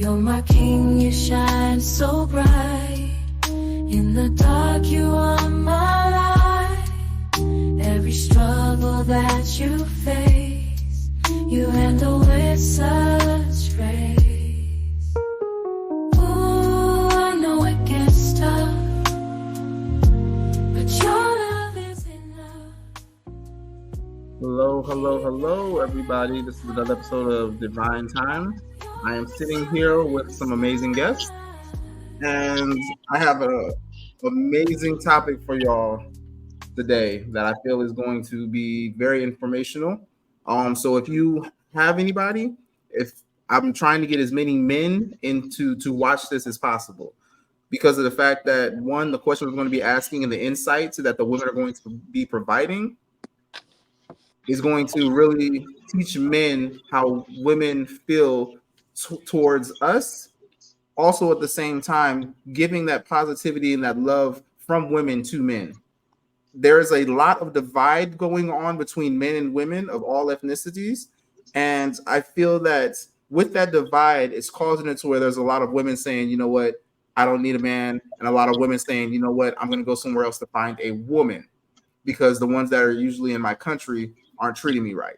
You're my king, you shine so bright. In the dark, you are my light. Every struggle that you face, you handle with such grace. Ooh, I know it gets tough, but your love is enough. Hello, everybody. This is another episode of Divine Time. I am sitting here with some amazing guests, and I have an amazing topic for y'all today that I feel is going to be very informational. So if you have anybody, if I'm trying to get as many men into to watch this as possible, because of the fact that one, the question we're going to be asking and the insights that the women are going to be providing is going to really teach men how women feel towards us. Also, at the same time, giving that positivity and that love from women to men. There is a lot of divide going on between men and women of all ethnicities. And I feel that with that divide, it's causing it to where there's a lot of women saying, you know what, I don't need a man. And a lot of women saying, you know what, I'm going to go somewhere else to find a woman because the ones that are usually in my country aren't treating me right.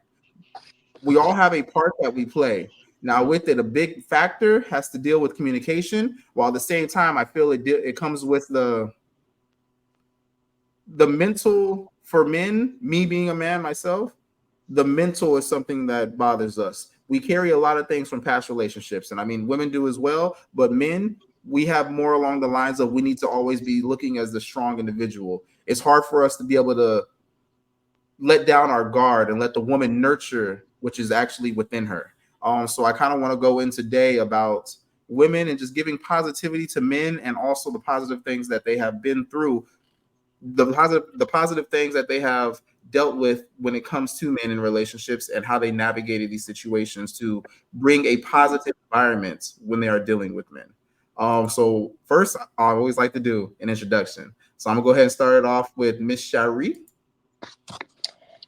We all have a part that we play. Now, with it, a big factor has to deal with communication. While at the same time, I feel it comes with the mental for men. Me being a man myself, the mental is something that bothers us. We carry a lot of things from past relationships, and I mean, women do as well. But men, we have more along the lines of we need to always be looking as the strong individual. It's hard for us to be able to let down our guard and let the woman nurture which is actually within her. So I kind of want to go in today about women and just giving positivity to men and also the positive things that they have been through, the positive things that they have dealt with when it comes to men in relationships and how they navigated these situations to bring a positive environment when they are dealing with men. So first, I always like to do an introduction. So I'm gonna go ahead and start it off with Miss Shari.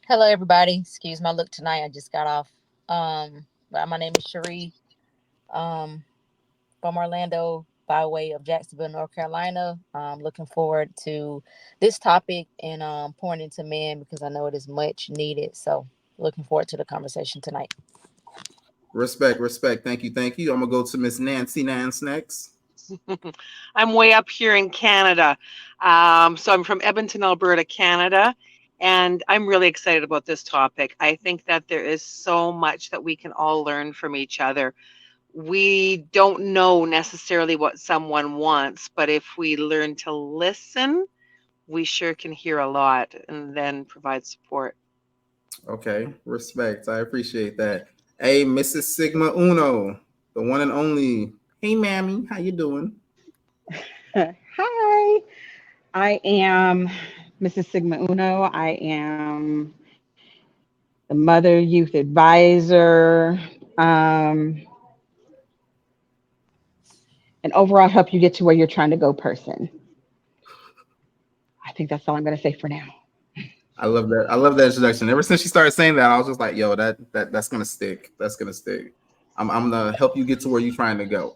Hello, everybody. Excuse my look tonight. I just got off. My name is Cherie, from Orlando by way of Jacksonville, North Carolina. Looking forward to this topic and pouring into men because I know it is much needed. So looking forward to the conversation tonight. Respect. Thank you. I'm gonna go to Miss Nancy Nance next. I'm way up here in Canada. So I'm from Edmonton, Alberta, Canada. And I'm really excited about this topic. I think that there is so much that we can all learn from each other. We don't know necessarily what someone wants, but if we learn to listen, we sure can hear a lot and then provide support. Okay, respect. I appreciate that. Hey, Mrs. Sigma Uno, the one and only. Hey, Mammy, how you doing? Hi, I am Mrs. Sigma Uno. I am the mother youth advisor, and overall help you get to where you're trying to go person. I think that's all I'm going to say for now. I love that. I love that introduction. Ever since she started saying that, I was just like, yo, that's gonna stick. That's gonna stick. I'm gonna help you get to where you're trying to go.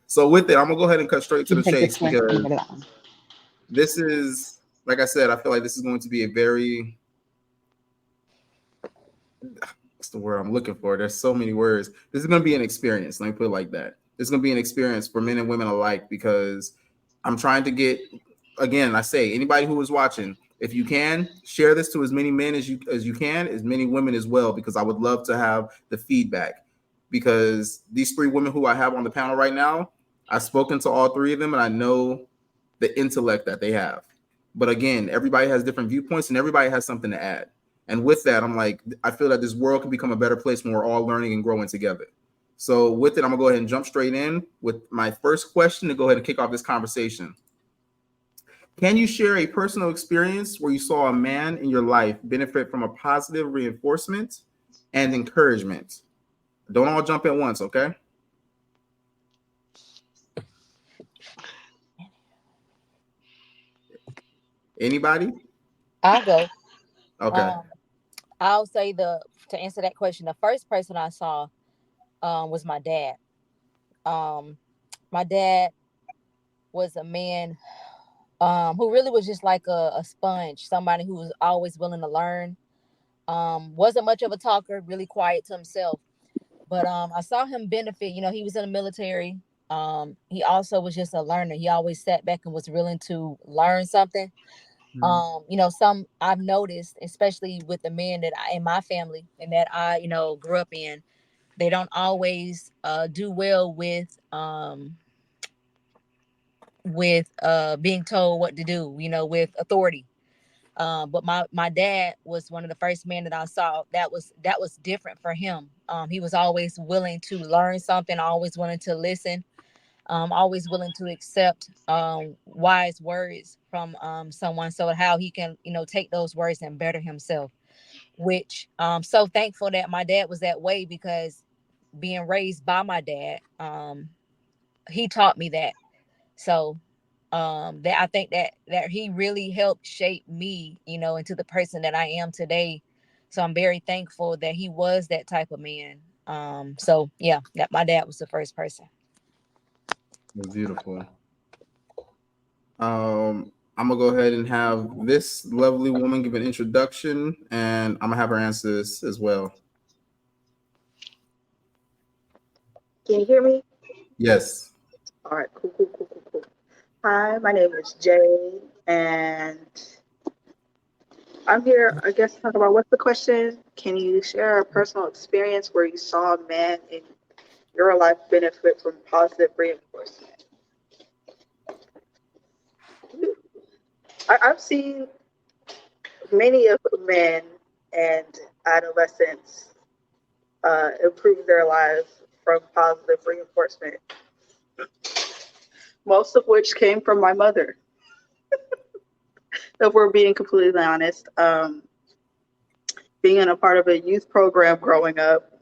So with it, I'm gonna go ahead and cut straight to the chase because this is, like I said, I feel like this is going to be a very, what's the word I'm looking for? There's so many words. This is going to be an experience. Let me put it like that. This is going to be an experience for men and women alike because I'm trying to get, again, I say, anybody who is watching, if you can, share this to as many men as you can, as many women as well, because I would love to have the feedback. Because these three women who I have on the panel right now, I've spoken to all three of them, and I know the intellect that they have. But again, everybody has different viewpoints, and everybody has something to add. And with that, I'm like, I feel that this world can become a better place when we're all learning and growing together. So with it, I'm gonna go ahead and jump straight in with my first question to go ahead and kick off this conversation. Can you share a personal experience where you saw a man in your life benefit from a positive reinforcement and encouragement? Don't all jump at once, okay? Anybody? I'll go. Okay. I'll say to answer that question, the first person I saw was my dad. Um, my dad was a man who really was just like a sponge, somebody who was always willing to learn. Wasn't much of a talker, really quiet to himself. But I saw him benefit. You know, he was in the military. He also was just a learner. He always sat back and was willing to learn something. You know, some I've noticed, especially with the men that I in my family and that I, you know, grew up in, they don't always do well with being told what to do, you know, with authority. But my dad was one of the first men that I saw that was different for him. He was always willing to learn something, always willing to listen, always willing to accept wise words from someone, so how he can, you know, take those words and better himself. Which so thankful that my dad was that way, because being raised by my dad, he taught me that. So that I think that he really helped shape me, you know, into the person that I am today. So I'm very thankful that he was that type of man. So yeah, that my dad was the first person. That's beautiful. I'm gonna go ahead and have this lovely woman give an introduction, and I'm gonna have her answer this as well. Can you hear me? Yes. All right, cool, cool, cool, cool, cool. Hi, my name is Jay, and I'm here, I guess, to talk about what's the question? Can you share a personal experience where you saw a man in your life benefit from positive reinforcement? I've seen many of men and adolescents improve their lives from positive reinforcement, most of which came from my mother, if we're being completely honest. Being in a part of a youth program growing up,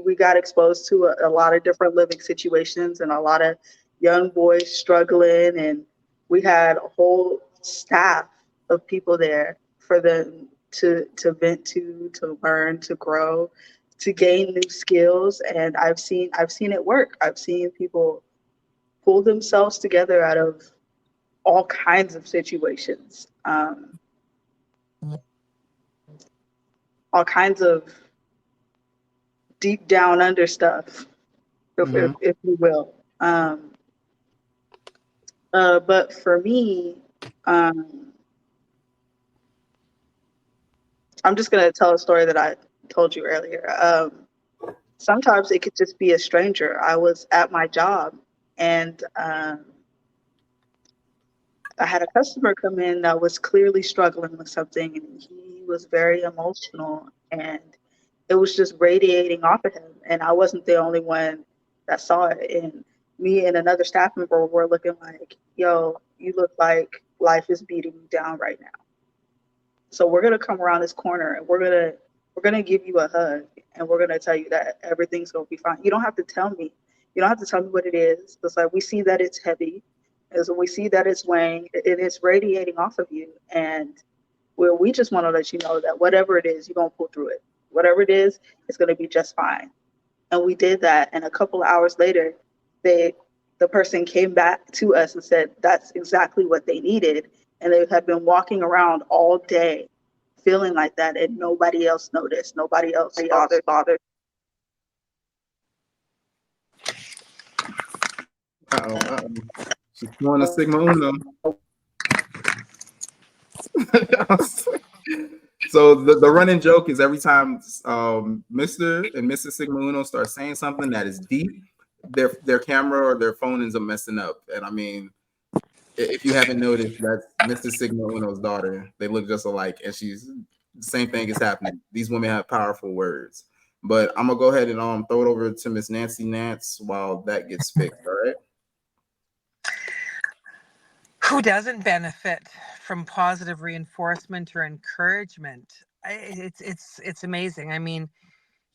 we got exposed to a lot of different living situations and a lot of young boys struggling. And we had a whole staff of people there for them to vent to learn, to grow, to gain new skills. And I've seen it work. I've seen people pull themselves together out of all kinds of situations, all kinds of deep down under stuff, Mm-hmm. if you will. But for me, um, I'm just going to tell a story that I told you earlier. Sometimes it could just be a stranger. I was at my job, and I had a customer come in that was clearly struggling with something, and he was very emotional, and it was just radiating off of him. And I wasn't the only one that saw it. And me and another staff member were looking like, yo, you look like life is beating you down right now. So we're gonna come around this corner and we're gonna give you a hug, and we're gonna tell you that everything's gonna be fine. You don't have to tell me. You don't have to tell me what it is. It's like we see that it's heavy, as we see that it's weighing, it is radiating off of you, and we just want to let you know that whatever it is, you're gonna pull through it. Whatever it is, it's gonna be just fine. And we did that, and a couple of hours later, they the person came back to us and said that's exactly what they needed, and they had been walking around all day feeling like that, and nobody else noticed, nobody else bothered. Uh-oh, uh-oh. She's throwing a Sigma Uno. So the running joke is every time Mr. and Mrs. Sigma Uno start saying something that is deep, their camera or their phone ends up messing up. And I mean, if you haven't noticed, that's Mr. Sigma Uno's daughter. They look just alike, and she's the same thing is happening. These women have powerful words. But I'm gonna go ahead and throw it over to Miss Nancy Nance while that gets fixed. All right. Who doesn't benefit from positive reinforcement or encouragement? It's amazing. I mean,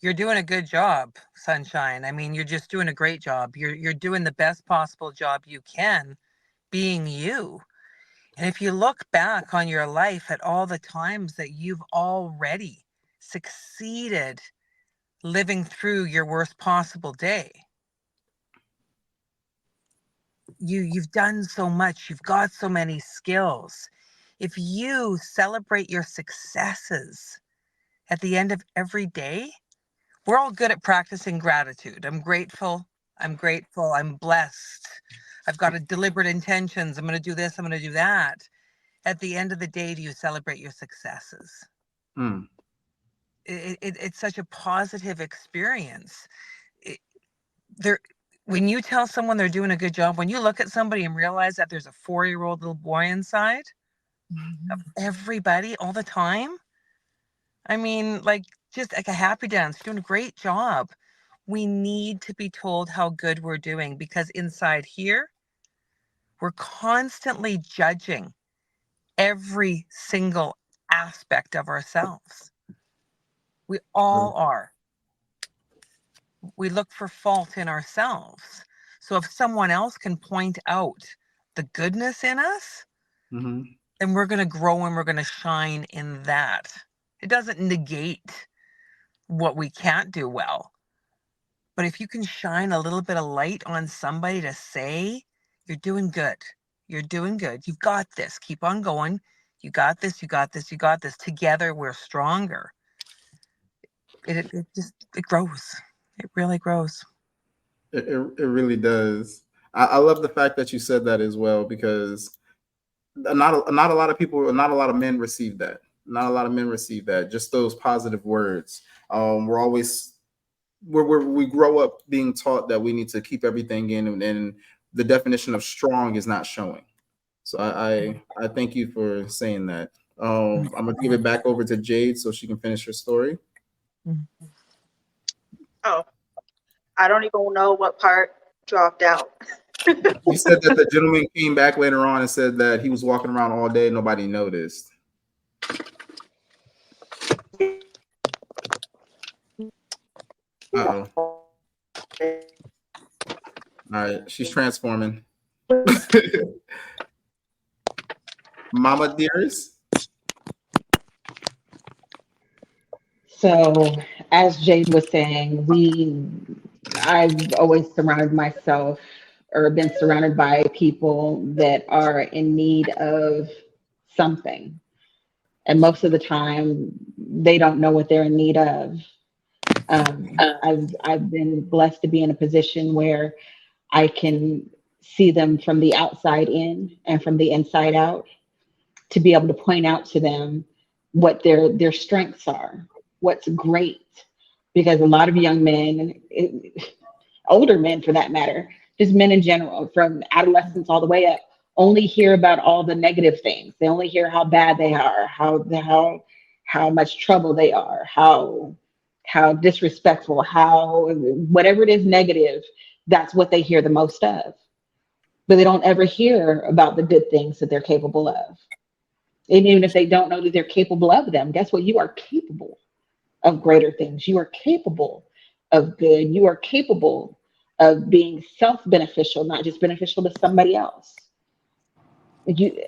you're doing a good job, Sunshine. I mean, you're just doing a great job. You're doing the best possible job you can, being you. And if you look back on your life at all the times that you've already succeeded living through your worst possible day, you've done so much, you've got so many skills. If you celebrate your successes at the end of every day, we're all good at practicing gratitude. I'm grateful. I'm grateful. I'm blessed. I've got a deliberate intentions. I'm going to do this. I'm going to do that. At the end of the day, do you celebrate your successes? Mm. It's such a positive experience. It, there, when you tell someone they're doing a good job, when you look at somebody and realize that there's a 4-year-old little boy inside of everybody all the time, I mean, like, just like a happy dance, you're doing a great job. We need to be told how good we're doing, because inside here, we're constantly judging every single aspect of ourselves. We all are. We look for fault in ourselves. So if someone else can point out the goodness in us, Mm-hmm. then we're going to grow and we're going to shine in that. It doesn't negate what we can't do well. But if you can shine a little bit of light on somebody to say, you're doing good, you're doing good, you've got this, keep on going, you got this, you got this, you got this, together we're stronger. It just, it grows. It really grows. It really does. I love the fact that you said that as well, because not a lot of people, not a lot of men receive that. Not a lot of men receive that. Just those positive words. We're always we grow up being taught that we need to keep everything in, and the definition of strong is not showing. So I thank you for saying that. I'm gonna give it back over to Jade so she can finish her story. Oh, I don't even know what part dropped out. You said that the gentleman came back later on and said that he was walking around all day, nobody noticed. Uh-oh. All right, she's transforming. Mama Dearest. So, as Jade was saying, I've always surrounded myself or been surrounded by people that are in need of something. And most of the time, they don't know what they're in need of. I've been blessed to be in a position where I can see them from the outside in and from the inside out, to be able to point out to them what their strengths are, what's great. Because a lot of young men, older men for that matter, just men in general, from adolescence all the way up, only hear about all the negative things. They only hear how bad they are, how much trouble they are, how disrespectful, how whatever it is negative, that's what they hear the most of. But they don't ever hear about the good things that they're capable of. And even if they don't know that they're capable of them, guess what? You are capable of greater things. You are capable of good. You are capable of being self beneficial, not just beneficial to somebody else. You,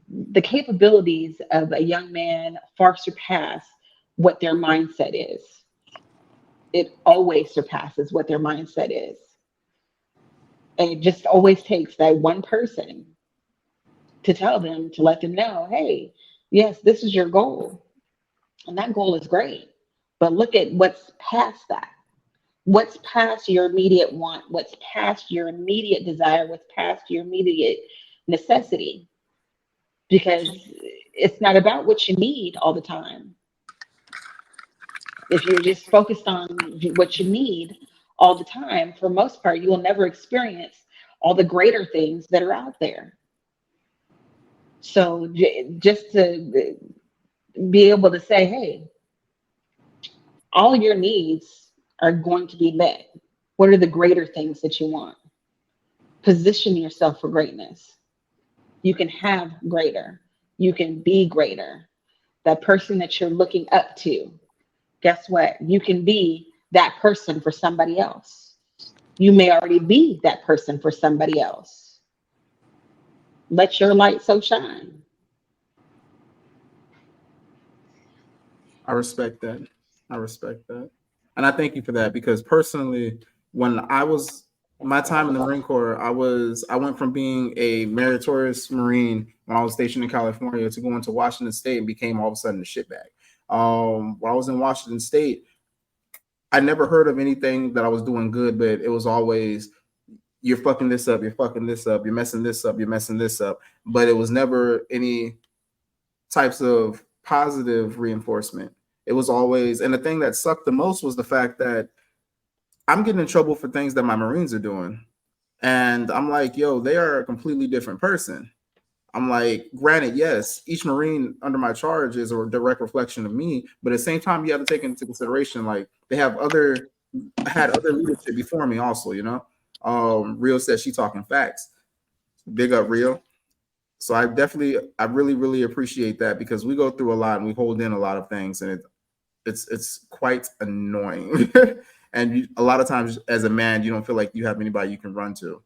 the capabilities of a young man far surpass what their mindset is. It always surpasses what their mindset is. And it just always takes that one person to tell them, to let them know, hey, yes, this is your goal. And that goal is great. But look at what's past that. What's past your immediate want? What's past your immediate desire? What's past your immediate necessity? Because it's not about what you need all the time. If you're just focused on what you need all the time, for most part, you will never experience all the greater things that are out there. So just to be able to say, hey, all your needs are going to be met. What are the greater things that you want? Position yourself for greatness. You can have greater. You can be greater. That person that you're looking up to, guess what? You can be that person for somebody else. You may already be that person for somebody else. Let your light so shine. I respect that. I respect that. And I thank you for that, because personally, when I was My time in the Marine Corps, I went from being a meritorious Marine when I was stationed in California to going to Washington State and became all of a sudden a shitbag. When I was in Washington State, I never heard of anything that I was doing good, but it was always you're fucking this up, you're fucking this up, you're messing this up, you're messing this up. But it was never any types of positive reinforcement. It was always, and the thing that sucked the most was the fact that I'm getting in trouble for things that my Marines are doing. And I'm like, yo, they are a completely different person. I'm like, granted, yes, each Marine under my charge is a direct reflection of me, but at the same time, you have to take into consideration like they have other had other leadership before me also, you know. Real says she talking facts. Big up Real. So I really, really appreciate that because we go through a lot and we hold in a lot of things, and it's quite annoying. And a lot of times, as a man, you don't feel like you have anybody you can run to.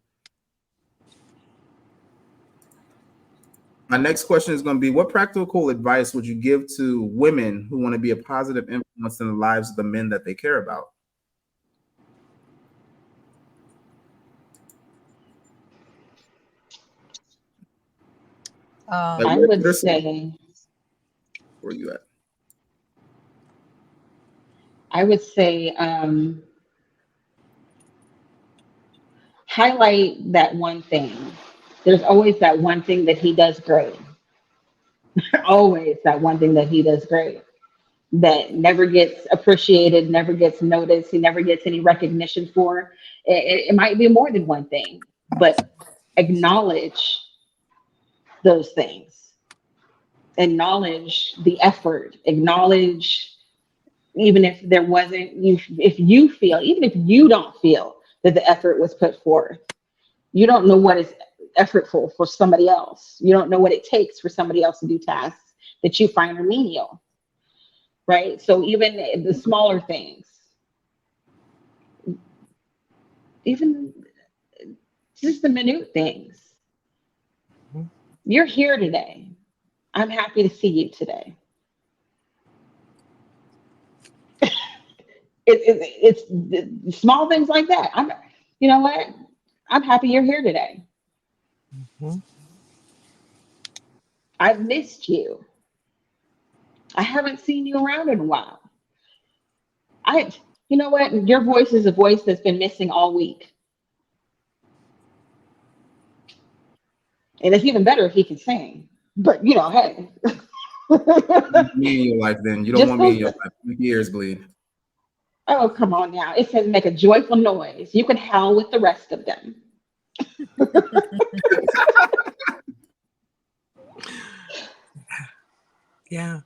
My next question is going to be: what practical advice would you give to women who want to be a positive influence in the lives of the men that they care about? Like, I would say, where you at? I would say, highlight that one thing. There's always that one thing that he does great. Always that one thing that he does great that never gets appreciated, never gets noticed, he never gets any recognition for. It might be more than one thing, but acknowledge those things. Acknowledge the effort. Acknowledge, even if there wasn't, if you feel, even if you don't feel that the effort was put forth, you don't know what is effortful for somebody else. You don't know what it takes for somebody else to do tasks that you find are menial, right? So even the smaller things, even just the minute things. You're here today. I'm happy to see you today. It's small things like that. You know what? I'm happy you're here today. Mm-hmm. I've missed you. I haven't seen you around in a while. You know what? Your voice is a voice that's been missing all week. And it's even better if he can sing. But hey. Me in your life, then you don't Just want me in those, your life. Make your ears bleed. oh, come on now. It says make a joyful noise. You can howl with the rest of them. Yeah.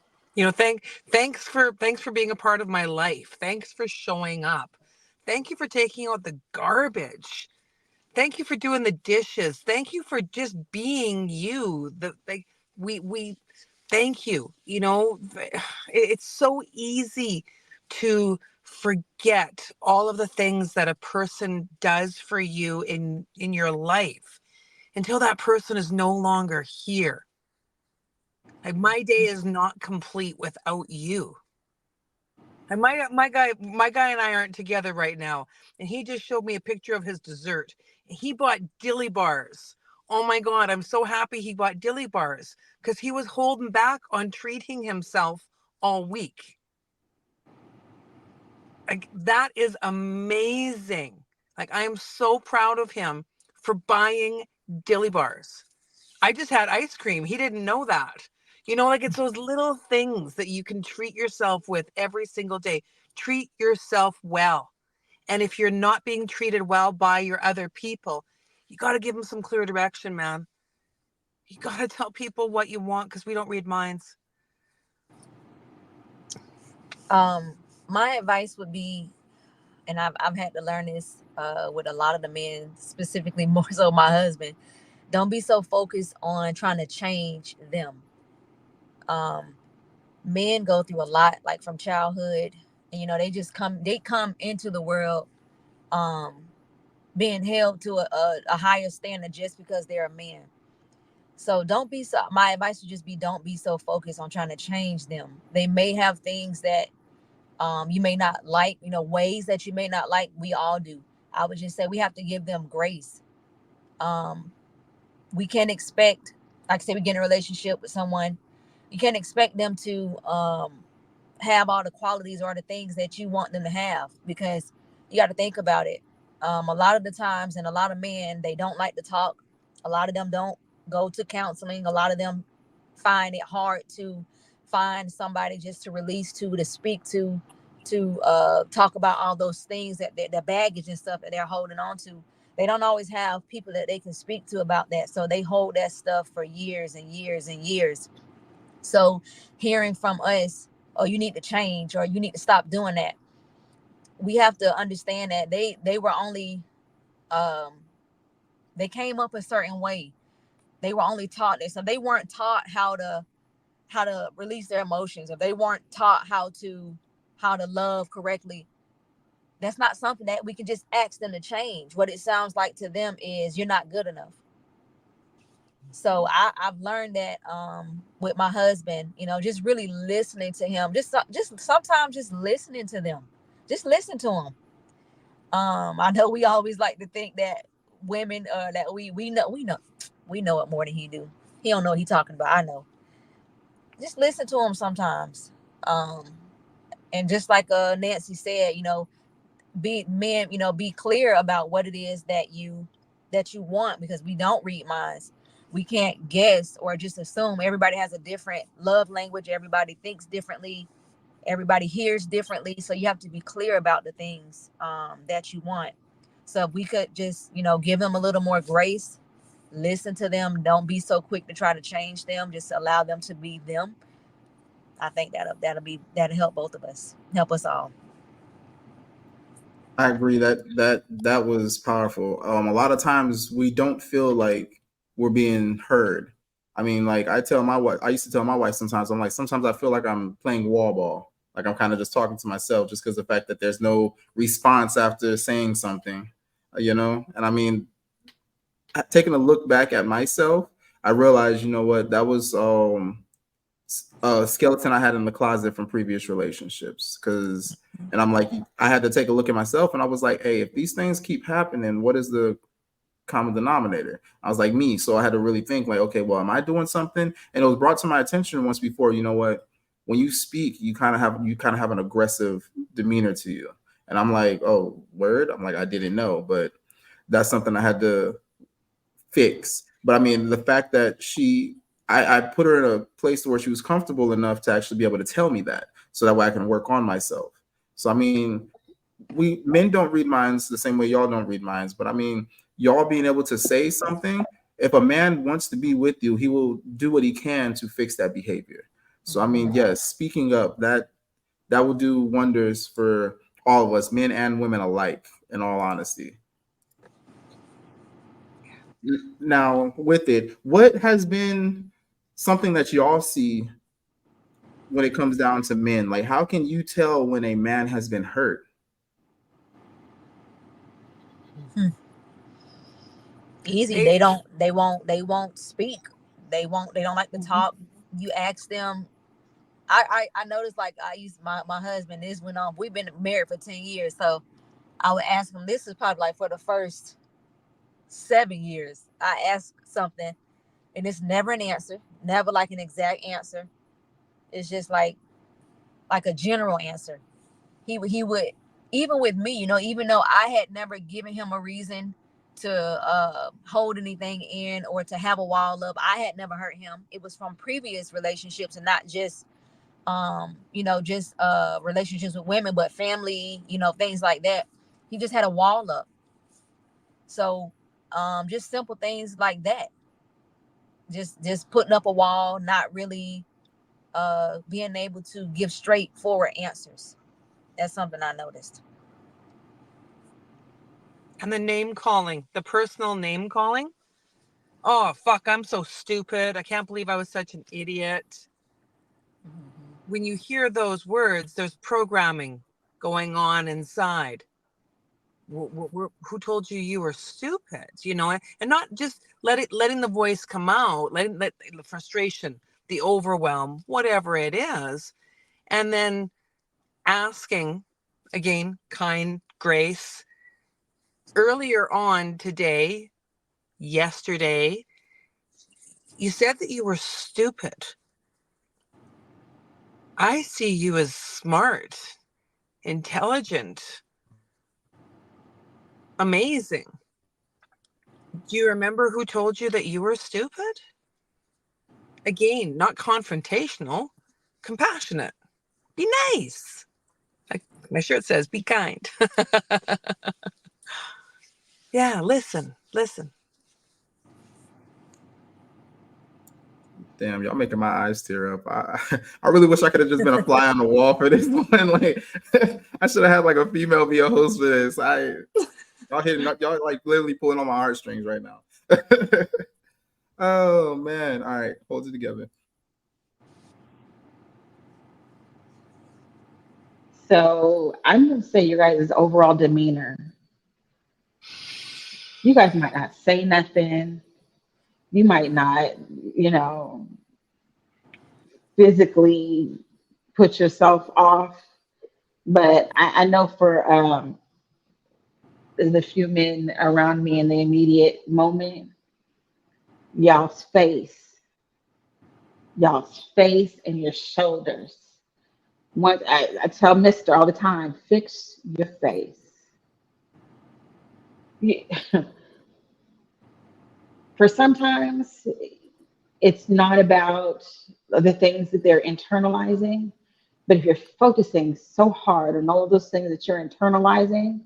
Thanks for being a part of my life. Thanks for showing up. Thank you for taking out the garbage. Thank you for doing the dishes. Thank you for just being you. We thank you. It's so easy to forget all of the things that a person does for you in your life until that person is no longer here. Like, my day is not complete without you. And my guy and I aren't together right now, and he just showed me a picture of his dessert. He bought dilly bars. Oh my God, I'm so happy he bought dilly bars because he was holding back on treating himself all week. Like, that is amazing. Like, I am so proud of him for buying dilly bars. I just had ice cream. He didn't know that. Like, it's those little things that you can treat yourself with every single day. Treat yourself well. And if you're not being treated well by your other people, you got to give them some clear direction, man. You got to tell people what you want because we don't read minds. My advice would be, and I've had to learn this with a lot of the men, specifically more so my husband. Don't be so focused on trying to change them. Um, Men go through a lot, like from childhood, and they come into the world um, being held to a higher standard just because they're a man. So don't be so. My advice would just be don't be so focused on trying to change them. They may have things that you may not like, ways that you may not like. We all do. I would just say we have to give them grace. Um, we can't expect, like I said, we get in a relationship with someone, you can't expect them to have all the qualities or the things that you want them to have, because you got to think about it. A lot of the times, and a lot of men, they don't like to talk. A lot of them don't go to counseling. A lot of them find it hard to find somebody just to release to speak to talk about all those things that the baggage and stuff that they're holding on to. They don't always have people that they can speak to about that, so they hold that stuff for years and years and years. So hearing from us, oh, you need to change, or you need to stop doing that, we have to understand that they were only um they came up a certain way. They were only taught this, so they weren't taught how to release their emotions, or they weren't taught how to love correctly. That's not something that we can just ask them to change. What it sounds like to them is you're not good enough. So I've learned that with my husband, just really listening to him, just sometimes just listening to them, just listen to him. I know we always like to think that women, that we know it more than he do. He don't know what he talking about. I know. Just listen to him sometimes. Um, and just like Nancy said, be men, be clear about what it is that you want, because we don't read minds. We can't guess or just assume. Everybody has a different love language. Everybody thinks differently. Everybody hears differently. So you have to be clear about the things that you want. So if we could just, give them a little more grace, listen to them. Don't be so quick to try to change them. Just allow them to be them. I think that'll help both of us, help us all. I agree that was powerful. A lot of times we don't feel like we're being heard. I mean, like I used to tell my wife sometimes, I'm like, sometimes I feel like I'm playing wall ball. Like I'm kind of just talking to myself just because the fact that there's no response after saying something, And I mean, taking a look back at myself, I realized, you know what, that was a skeleton I had in the closet from previous relationships. And I'm like, I had to take a look at myself, and I was like, hey, if these things keep happening, what is the common denominator? I was like, me. So I had to really think, like, okay, well, am I doing something? And it was brought to my attention once before, you know what? When you speak, you kind of have an aggressive demeanor to you. And I'm like, oh, word? I'm like, I didn't know, but that's something I had to fix. But I mean, the fact that I put her in a place where she was comfortable enough to actually be able to tell me that, so that way I can work on myself. So I mean, we men don't read minds the same way y'all don't read minds, but I mean, y'all being able to say something. If a man wants to be with you, he will do what he can to fix that behavior. So I mean, yes, speaking up, that will do wonders for all of us, men and women alike, in all honesty. Now, with it, what has been something that y'all see when it comes down to men? Like, how can you tell when a man has been hurt? Hmm. Easy. It, They won't speak. They don't like to talk. You ask them. I noticed, like, I used my husband, this went on, we've been married for 10 years, so I would ask him, this is probably like for the first 7 years, I ask something, and it's never an answer, never like an exact answer. It's just like a general answer. He would, even with me, even though I had never given him a reason to hold anything in or to have a wall up, I had never hurt him. It was from previous relationships, and not just just relationships with women, but family, things like that. He just had a wall up. So just simple things like that. Just putting up a wall, not really being able to give straightforward answers. That's something I noticed. and the name calling, the personal name calling. Oh, fuck, I'm so stupid. I can't believe I was such an idiot. Mm-hmm. When you hear those words, there's programming going on inside. Who told you you were stupid? And not just letting the voice come out, let the frustration, the overwhelm, whatever it is, and then asking again, kind grace, earlier on today, yesterday, you said that you were stupid. I see you as smart, intelligent, amazing. Do you remember who told you that you were stupid? Again, not confrontational, compassionate. Be nice. Like my shirt says, be kind. Yeah, listen. Damn, y'all making my eyes tear up. I really wish I could have just been a fly on the wall for this one. Like, I should have had like a female be a host for this. Y'all like literally pulling on my heartstrings right now. Oh man! All right, hold it together. So I'm going to say your guys' overall demeanor. You guys might not say nothing. You might not, you know, physically put yourself off. But I know for the few men around me in the immediate moment, y'all's face, y'all's face and your shoulders. Once I tell Mister all the time, fix your face. For sometimes it's not about the things that they're internalizing, but if you're focusing so hard on all of those things that you're internalizing,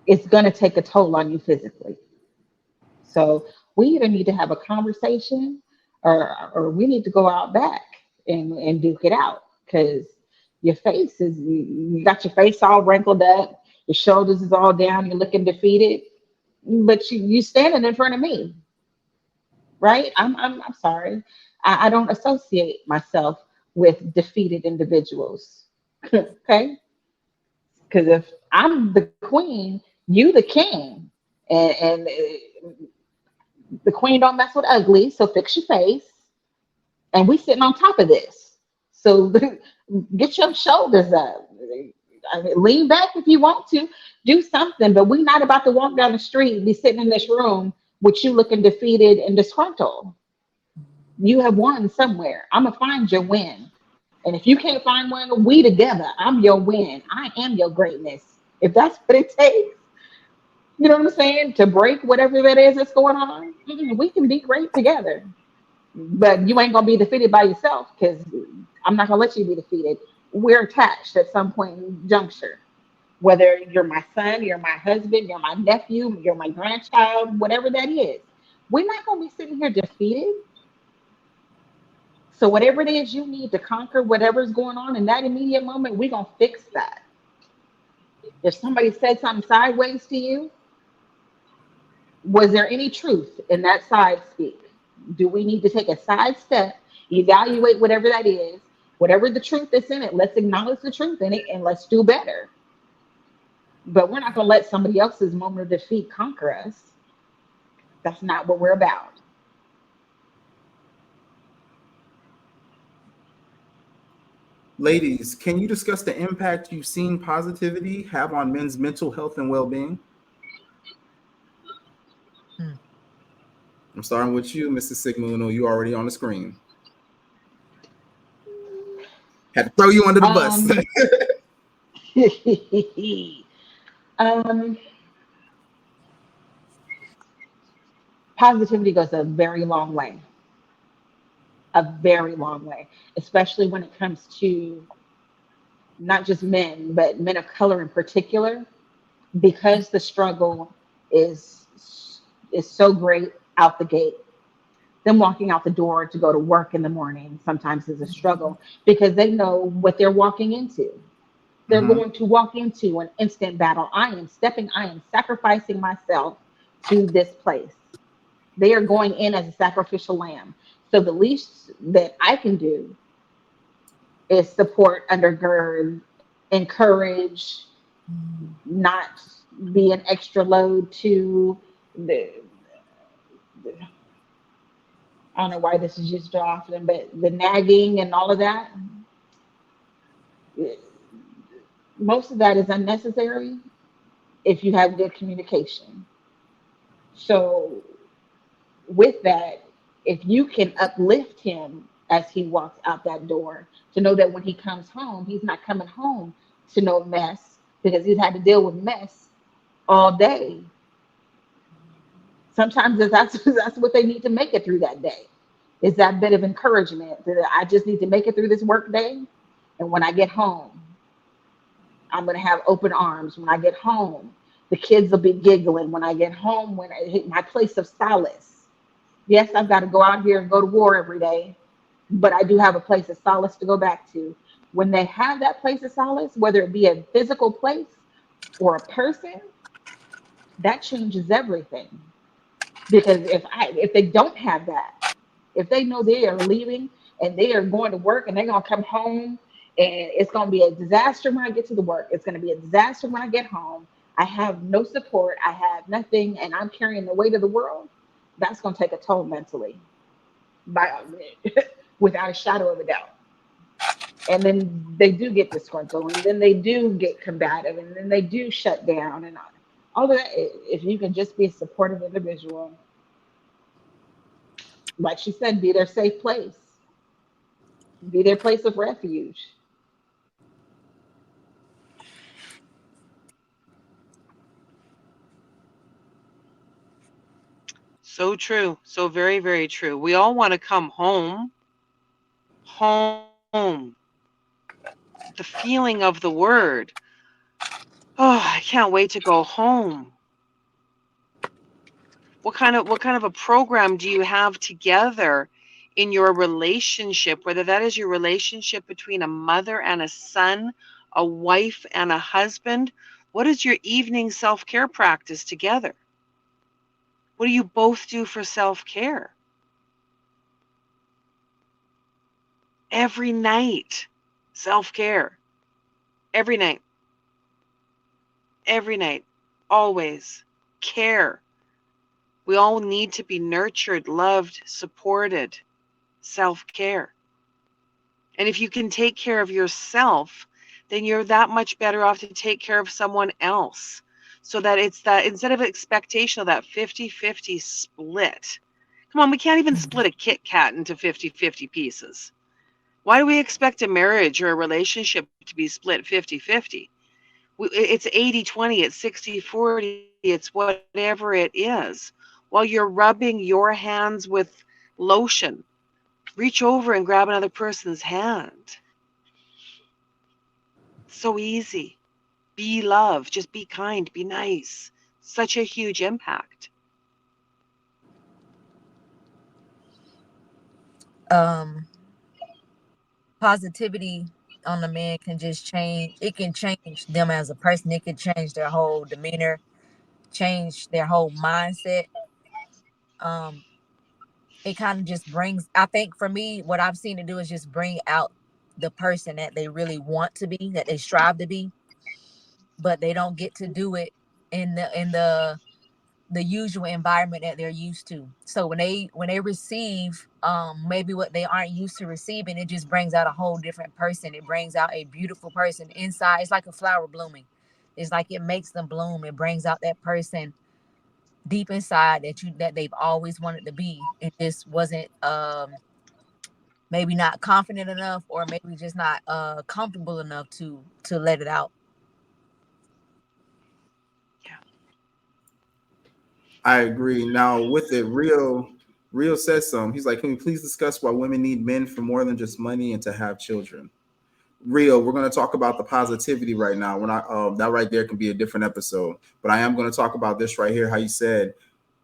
it's going to take a toll on you physically. So we either need to have a conversation or we need to go out back and duke it out because your face is, you got your face all wrinkled up, your shoulders is all down, you're looking defeated, but you standing in front of me, right? I'm sorry. I don't associate myself with defeated individuals. Okay? Because if I'm the queen, you the king. And the queen don't mess with ugly, so fix your face. And we sitting on top of this. So get your shoulders up. I mean, lean back if you want to. Do something, but we're not about to walk down the street and be sitting in this room with you looking defeated and disgruntled. You have won somewhere. I'm gonna find your win. And if you can't find one, we together. I'm your win. I am your greatness. If that's what it takes, you know what I'm saying? To break whatever that is that's going on, we can be great together. But you ain't gonna be defeated by yourself because I'm not gonna let you be defeated. We're attached at some point in juncture. Whether you're my son, you're my husband, you're my nephew, you're my grandchild, whatever that is, we're not gonna be sitting here defeated. So whatever it is you need to conquer, whatever's going on in that immediate moment, we're gonna fix that. If somebody said something sideways to you, was there any truth in that side speak? Do we need to take a side step, evaluate whatever that is, whatever the truth is in it, let's acknowledge the truth in it and let's do better. But we're not gonna let somebody else's moment of defeat conquer us. That's not what we're about. Ladies, can you discuss the impact you've seen positivity have on men's mental health and well-being? I'm starting with you, Mrs. Sigma Uno. You already on the screen. Had to throw you under the bus. Um, positivity goes a very long way, a very long way, especially when it comes to not just men, but men of color in particular, because the struggle is is so great out the gate. Them walking out the door to go to work in the morning sometimes is a struggle because they know what they're walking into. They're Mhm. going to walk into an instant battle. I am sacrificing myself to this place. They are going in as a sacrificial lamb. So the least that I can do is support, undergird, encourage, not be an extra load to the, I don't know why this is just often, but the nagging and all of that, most of that is unnecessary. if you have good communication. So with that, if you can uplift him as he walks out that door, to know that when he comes home, he's not coming home to no mess because he's had to deal with mess all day. Sometimes that's what they need to make it through that day. Is that bit of encouragement that I just need to make it through this work day, and when I get home, I'm gonna have open arms. When I get home, the kids will be giggling. When I get home, when I hit my place of solace. Yes, I've got to go out here and go to war every day, but I do have a place of solace to go back to. When they have that place of solace, whether it be a physical place or a person, that changes everything. Because if they don't have that, if they know they are leaving and they are going to work and they're gonna come home and it's gonna be a disaster when I get to the work, it's gonna be a disaster when I get home. I have no support, I have nothing, and I'm carrying the weight of the world. That's gonna take a toll mentally, by without a shadow of a doubt. And then they do get disgruntled, and then they do get combative, and then they do shut down, and all of that. If you can just be a supportive individual, like she said, be their safe place, be their place of refuge. So true. So very, very true. We all want to come home. Home. The feeling of the word. Oh, I can't wait to go home. What kind of a program do you have together in your relationship, whether that is your relationship between a mother and a son, a wife and a husband? What is your evening self-care practice together? What do you both do for self-care? Every night. Self-care. Every night. Every night. Always. Care. We all need to be nurtured, loved, supported. Self-care. And if you can take care of yourself, then you're that much better off to take care of someone else. So that it's that, instead of expectation of that 50-50 split. Come on, we can't even split a Kit Kat into 50-50 pieces. Why do we expect a marriage or a relationship to be split 50-50? It's 80-20, it's 60-40, it's whatever it is. While you're rubbing your hands with lotion, reach over and grab another person's hand. So easy. Be love, just be kind, be nice. Such a huge impact. Um, Positivity on the man can just change. It can change them as a person. It can change their whole demeanor, change their whole mindset. Um, it kind of just brings. I think for me, what I've seen it do is just bring out the person that they really want to be, that they strive to be, but they don't get to do it in the usual environment that they're used to. So when they receive maybe what they aren't used to receiving, it just brings out a whole different person. It brings out a beautiful person inside. It's like a flower blooming. It's like it makes them bloom. It brings out that person deep inside that they've always wanted to be. It just wasn't maybe not confident enough, or maybe just not comfortable enough to let it out. Yeah. I agree. Now with it, Rio says something. He's like, can we please discuss why women need men for more than just money and to have children? Rio, we're going to talk about the positivity right now. We're not that right there can be a different episode, but I am going to talk about this right here. How you said,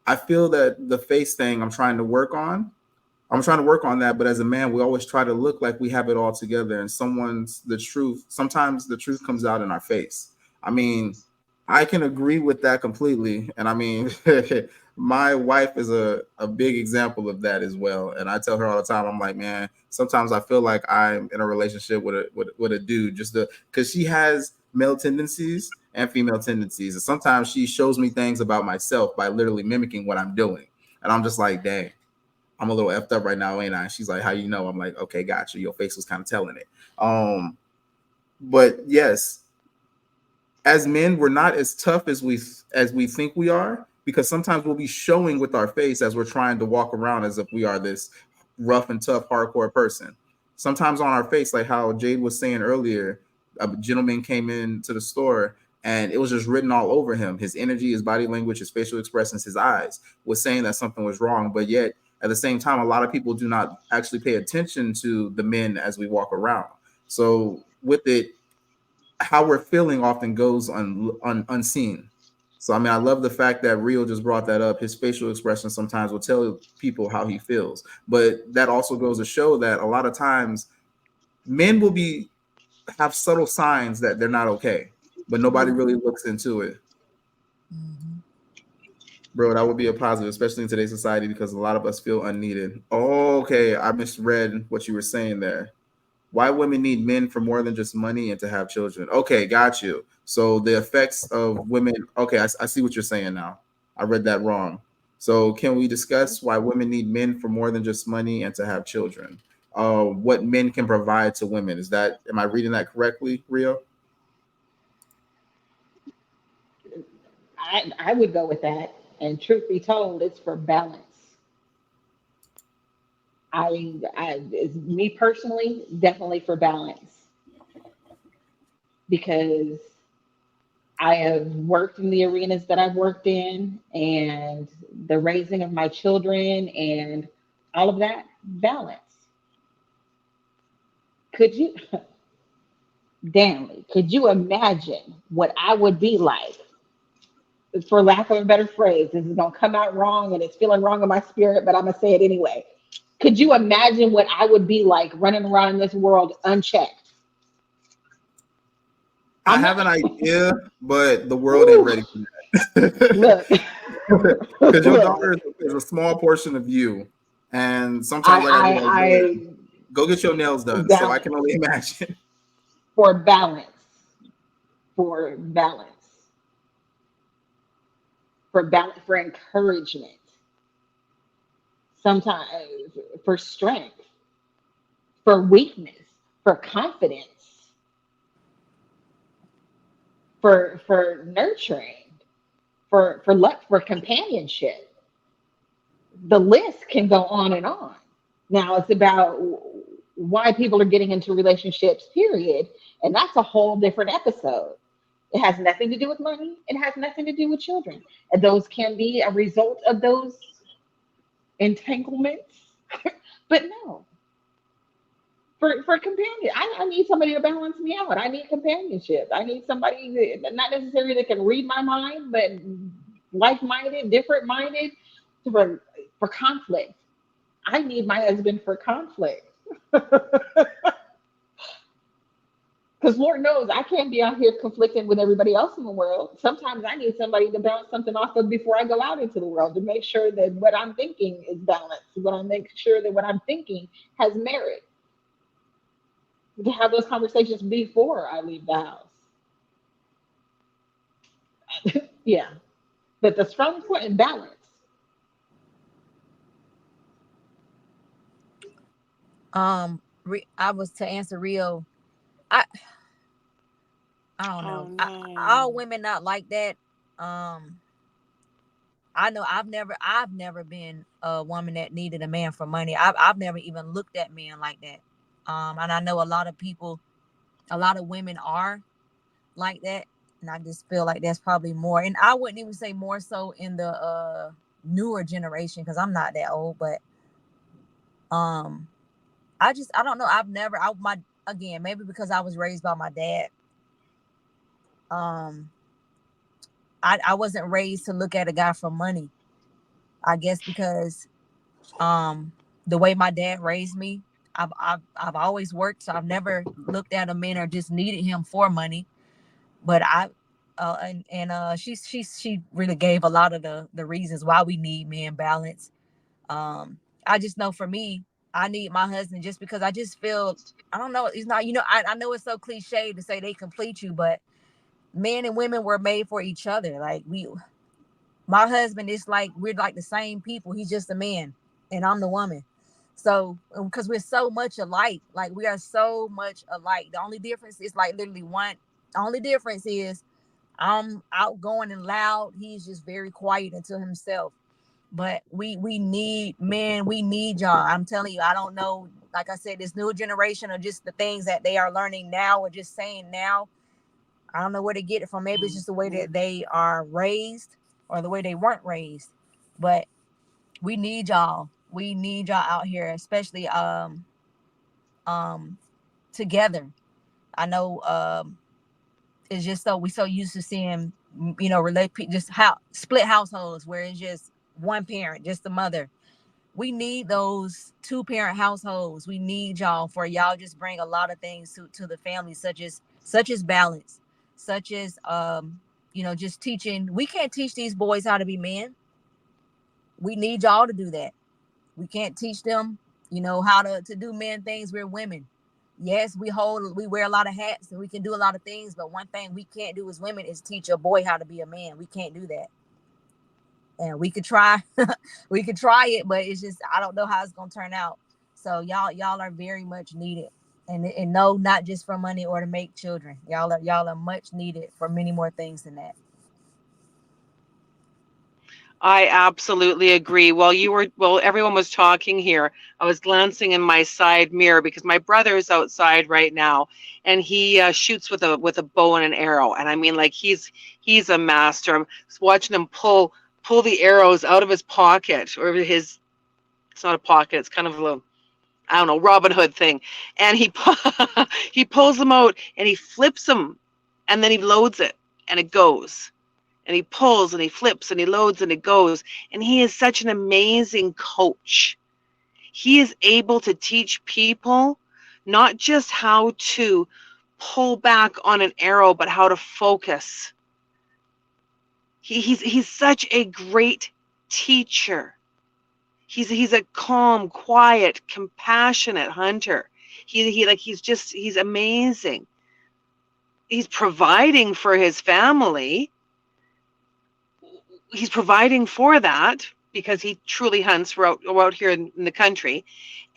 I feel that the face thing I'm trying to work on that, but as a man, we always try to look like we have it all together. And sometimes the truth comes out in our face. I mean, I can agree with that completely. And I mean, my wife is a big example of that as well. And I tell her all the time, I'm like, man, sometimes I feel like I'm in a relationship with a dude because she has male tendencies and female tendencies. And sometimes she shows me things about myself by literally mimicking what I'm doing. And I'm just like, dang, I'm a little effed up right now, ain't I? She's like, how you know? I'm like, okay, gotcha. Your face was kind of telling it. But yes, as men, we're not as tough as we think we are, because sometimes we'll be showing with our face as we're trying to walk around as if we are this rough and tough hardcore person. Sometimes on our face, like how Jade was saying earlier, a gentleman came into the store and it was just written all over him. His energy, his body language, his facial expressions, his eyes was saying that something was wrong. But yet at the same time, a lot of people do not actually pay attention to the men as we walk around. So with it, how we're feeling often goes unseen. So I mean, I love the fact that Rio just brought that up. His facial expression sometimes will tell people how he feels, but that also goes to show that a lot of times men will be have subtle signs that they're not okay, but nobody really looks into it. Mhm. Bro, that would be a positive, especially in today's society, because a lot of us feel unneeded. Oh, okay, I misread what you were saying there. Why women need men for more than just money and to have children. Okay, got you. So the effects of women. Okay, I see what you're saying now. I read that wrong. So can we discuss why women need men for more than just money and to have children? What men can provide to women? Is that, am I reading that correctly, Rio? I would go with that. And truth be told, it's for balance. It's me personally, definitely for balance because I have worked in the arenas that I've worked in and the raising of my children and all of that balance. Could you, Danley, could you imagine what I would be like, for lack of a better phrase? This is going to come out wrong and it's feeling wrong in my spirit, but I'm going to say it anyway. Could you imagine what I would be like running around this world unchecked? I I'm have not, an idea, but the world ain't woo, ready for that. look, Because your look, daughter is a small portion of you, and sometimes I gotta be like, "Wait, I go get your nails done." So I balance can only imagine. for balance, for balance, for balance, for encouragement, sometimes for strength, for weakness, for confidence, for nurturing, for luck, for companionship. The list can go on and on. Now it's about why people are getting into relationships, period. And that's a whole different episode. It has nothing to do with money. It has nothing to do with children. And those can be a result of those entanglements. But no, for companion, I need somebody to balance me out. I need companionship. I need somebody that, not necessarily that can read my mind, but like-minded, different-minded for conflict. I need my husband for conflict. Because Lord knows I can't be out here conflicting with everybody else in the world. Sometimes I need somebody to bounce something off of before I go out into the world to make sure that what I'm thinking is balanced. When I make sure that what I'm thinking has merit. To have those conversations before I leave the house. Yeah. But the strong point in balance. I was to answer Rio. I I don't Oh know. All no. women not like that. Um, I know I've never been a woman that needed a man for money. I've never even looked at men like that. And I know a lot of people, a lot of women are like that, and I just feel like that's probably more. And I wouldn't even say more so in the newer generation because I'm not that old, but um, I don't know. I've never I my again maybe because I was raised by my dad. Um, I wasn't raised to look at a guy for money. I guess because um the way my dad raised me, I've always worked, so I've never looked at a man or just needed him for money. But she really gave a lot of the reasons why we need men balance. I just know for me, I need my husband just because I just feel I don't know. It's not, I know it's so cliche to say they complete you, but men and women were made for each other. Like my husband is like we're like the same people. He's just a man, and I'm the woman. So because we're so much alike, we are so much alike. The only difference is like literally one. The only difference is I'm outgoing and loud. He's just very quiet and to himself. But we need men. We need y'all. I'm telling you. I don't know. Like I said, this new generation or just the things that they are learning now or just saying now. I don't know where to get it from. Maybe it's just the way that they are raised or the way they weren't raised. But we need y'all. We need y'all out here, especially um together. I know it's just so we so used to seeing relate just how split households where it's just one parent, just the mother. We need those two parent households. We need y'all for y'all just bring a lot of things to the family, such as balance, such as just teaching. We can't teach these boys how to be men. We need y'all to do that. We can't teach them, how to do men things. We're women. Yes, we wear a lot of hats and we can do a lot of things, but one thing we can't do as women is teach a boy how to be a man. We can't do that. And we could try, we could try it, but it's just I don't know how it's gonna turn out. So y'all are very much needed, and no, not just for money or to make children. Y'all are much needed for many more things than that. I absolutely agree. While everyone was talking here, I was glancing in my side mirror because my brother is outside right now, and he shoots with a bow and an arrow. And I mean, like he's a master. I'm watching him pull the arrows out of his pocket or his. It's not a pocket. It's kind of a, I don't know, Robin Hood thing. And he pulls them out and he flips them, and then he loads it, and it goes, and he pulls and he flips and he loads and it goes. And he is such an amazing coach. He is able to teach people not just how to pull back on an arrow, but how to focus. He's such a great teacher. He's a calm, quiet, compassionate hunter. He's amazing. He's providing for his family. He's providing for that because he truly hunts. We're out here in the country,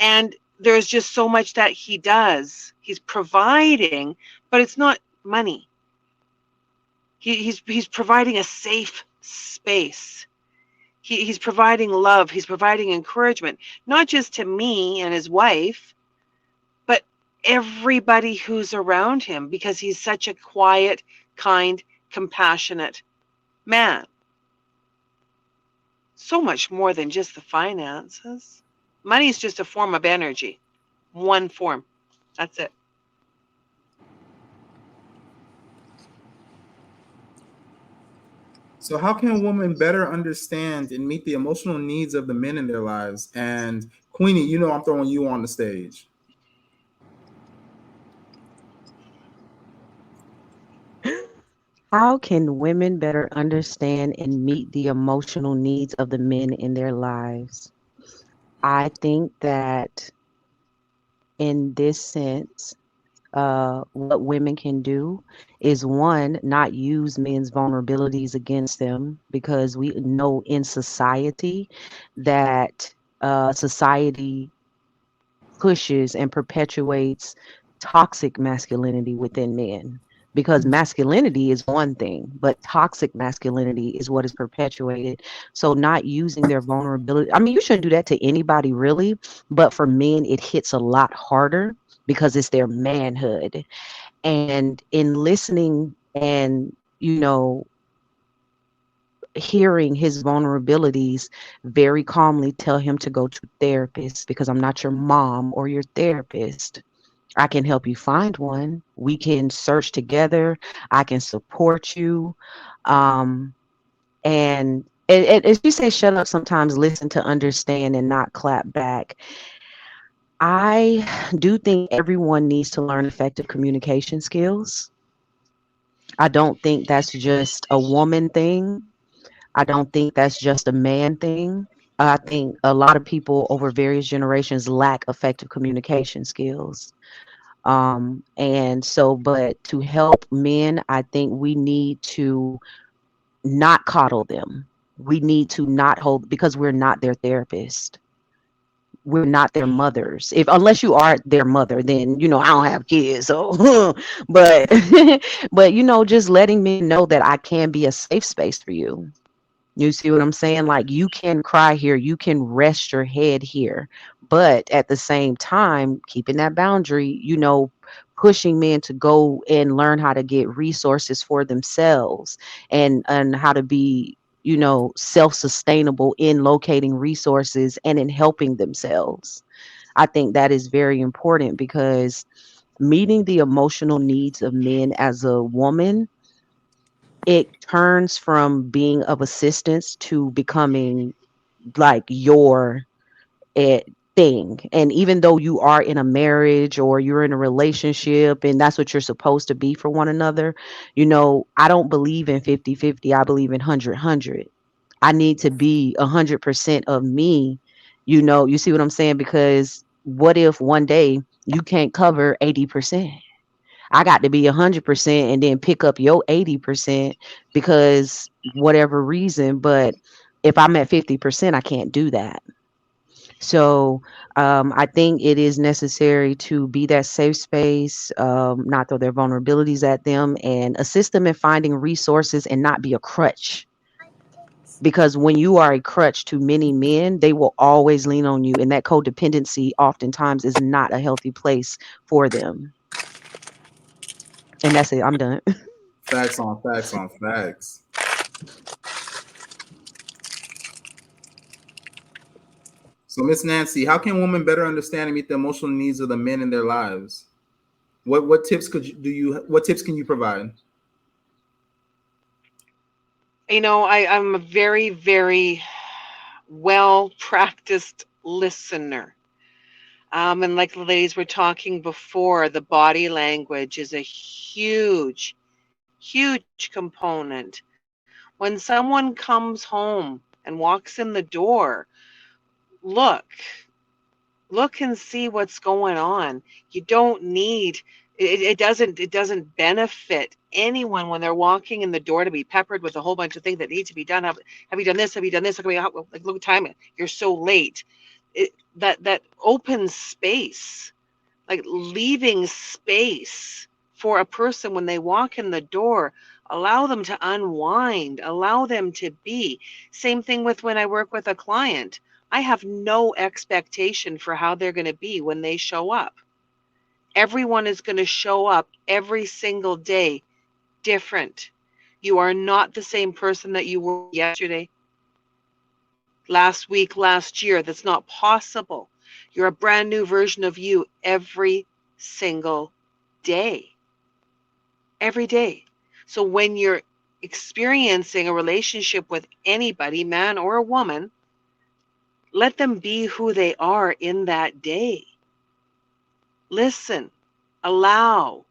and there's just so much that he does. He's providing, but it's not money. He's providing a safe space. He's providing love. He's providing encouragement, not just to me and his wife, but everybody who's around him, because he's such a quiet, kind, compassionate man. So much more than just the finances. Money is just a form of energy. One form. That's it. So, how can women better understand and meet the emotional needs of the men in their lives? And Queenie, I'm throwing you on the stage. How can women better understand and meet the emotional needs of the men in their lives? I think that in this sense, what women can do is one, not use men's vulnerabilities against them, because we know in society that society pushes and perpetuates toxic masculinity within men. Because masculinity is one thing, but toxic masculinity is what is perpetuated. So, not using their vulnerability. I mean, you shouldn't do that to anybody, really. But for men, it hits a lot harder because it's their manhood. And in listening and, hearing his vulnerabilities, very calmly tell him to go to therapist, because I'm not your mom or your therapist. I can help you find one. We can search together. I can support you. Um, and as you say, shut up sometimes, listen to understand and not clap back. I do think everyone needs to learn effective communication skills. I don't think that's just a woman thing. I don't think that's just a man thing. I think a lot of people over various generations lack effective communication skills. And so, but to help men, I think we need to not coddle them. We need to not hold, because we're not their therapist. we're not their mothers. If unless you are their mother, then I don't have kids. So but but just letting me know that I can be a safe space for you. You see what I'm saying? Like, you can cry here, you can rest your head here, but at the same time, keeping that boundary, pushing men to go and learn how to get resources for themselves, and how to be, self-sustainable in locating resources and in helping themselves. I think that is very important, because meeting the emotional needs of men as a woman, it turns from being of assistance to becoming like your eh, thing. And even though you are in a marriage or you're in a relationship and that's what you're supposed to be for one another, I don't believe in 50-50. I believe in 100-100. I need to be 100% of me. You see what I'm saying? Because what if one day you can't cover 80%? I got to be 100% and then pick up your 80% because whatever reason. But if I'm at 50%, I can't do that. So I think it is necessary to be that safe space, not throw their vulnerabilities at them, and assist them in finding resources and not be a crutch. Because when you are a crutch to many men, they will always lean on you. And that codependency oftentimes is not a healthy place for them. And that's it. I'm done. Facts on facts on facts. So, Miss Nancy, how can women better understand and meet the emotional needs of the men in their lives? What tips what tips can you provide? I'm a very, very well practiced listener. And like the ladies were talking before, the body language is a huge, huge component. When someone comes home and walks in the door, look, look and see what's going on. You don't need it doesn't benefit anyone when they're walking in the door to be peppered with a whole bunch of things that need to be done. Have you done this? Have you done this? Like, look at time. You're so late. That open space, like leaving space for a person when they walk in the door, allow them to unwind, allow them to be. Same thing with when I work with a client. I have no expectation for how they're going to be when they show up. Everyone is going to show up every single day different. You are not the same person that you were yesterday, last week, last year. That's not possible. You're a brand new version of you every single day. Every day. So when you're experiencing a relationship with anybody, man or a woman, let them be who they are in that day. Listen, allow,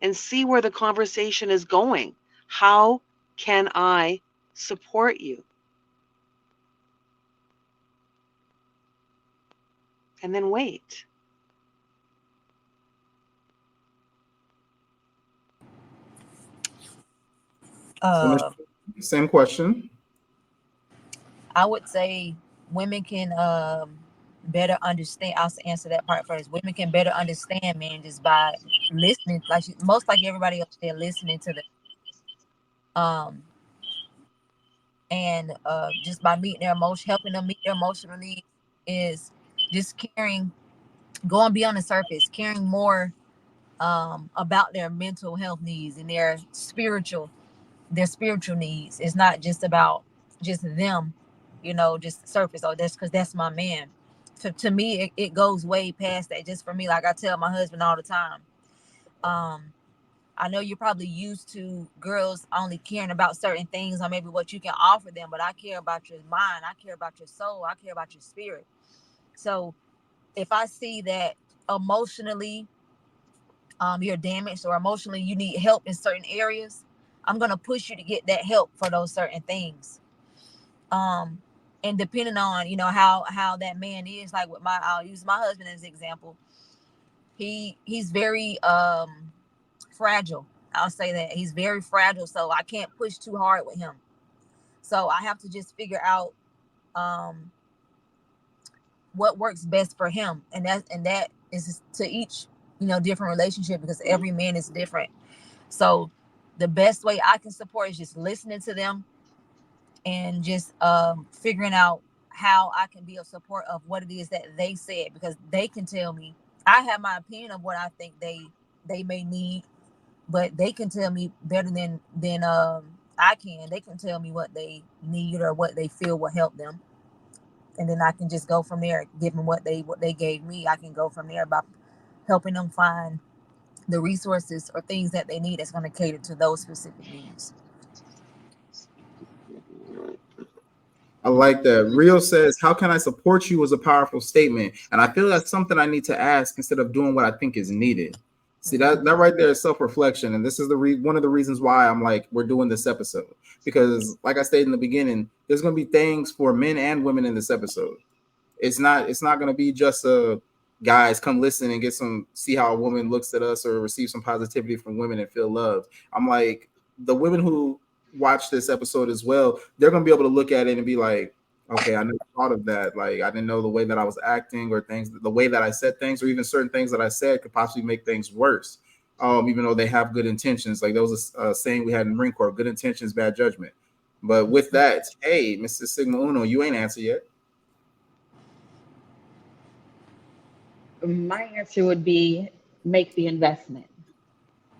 and see where the conversation is going. How can I support you? And then wait. So, Miss, Uh, same question. I would say women can better understand. I'll answer that part first. Women can better understand men just by listening, like most like everybody else there, listening to them. Um, and just by meeting their emotion, helping them meet their emotional needs is just caring, going beyond the surface, caring more about their mental health needs and their spiritual needs. It's not just about just them, just surface. Oh, that's because that's my man. To me, it goes way past that. Just for me, like I tell my husband all the time, um, I know you're probably used to girls only caring about certain things or maybe what you can offer them, but I care about your mind. I care about your soul. I care about your spirit. So if I see that emotionally you're damaged or emotionally you need help in certain areas, I'm gonna push you to get that help for those certain things. Um, and depending on how that man is, like with I'll use my husband as an example. He's very fragile. I'll say that he's very fragile, so I can't push too hard with him. So I have to just figure out um what works best for him, and that is to each, different relationship, because every man is different. So the best way I can support is just listening to them, and just figuring out how I can be a support of what it is that they said, because they can tell me. I have my opinion of what I think they may need, but they can tell me better than I can. They can tell me what they need or what they feel will help them, and then I can just go from there. Give them what they gave me. I can go from there about helping them find the resources or things that they need that's going to cater to those specific needs. I like that. Rio says, "How can I support you?" was a powerful statement, and I feel that's something I need to ask instead of doing what I think is needed. See that right there is self reflection, and this is one of the reasons why I'm like we're doing this episode, because, like I stated in the beginning, there's going to be things for men and women in this episode. It's not going to be just guys come listen and get some, see how a woman looks at us or receive some positivity from women and feel loved. I'm like, the women who watch this episode as well, they're going to be able to look at it and be like, okay, I never thought of that. Like, I didn't know the way that I was acting or things, the way that I said things, or even certain things that I said could possibly make things worse. Even though they have good intentions. Like, there was a saying we had in Marine Corps: good intentions, bad judgment. But with that, hey, Mr. Sigma Uno, you ain't answered yet. My answer would be make the investment.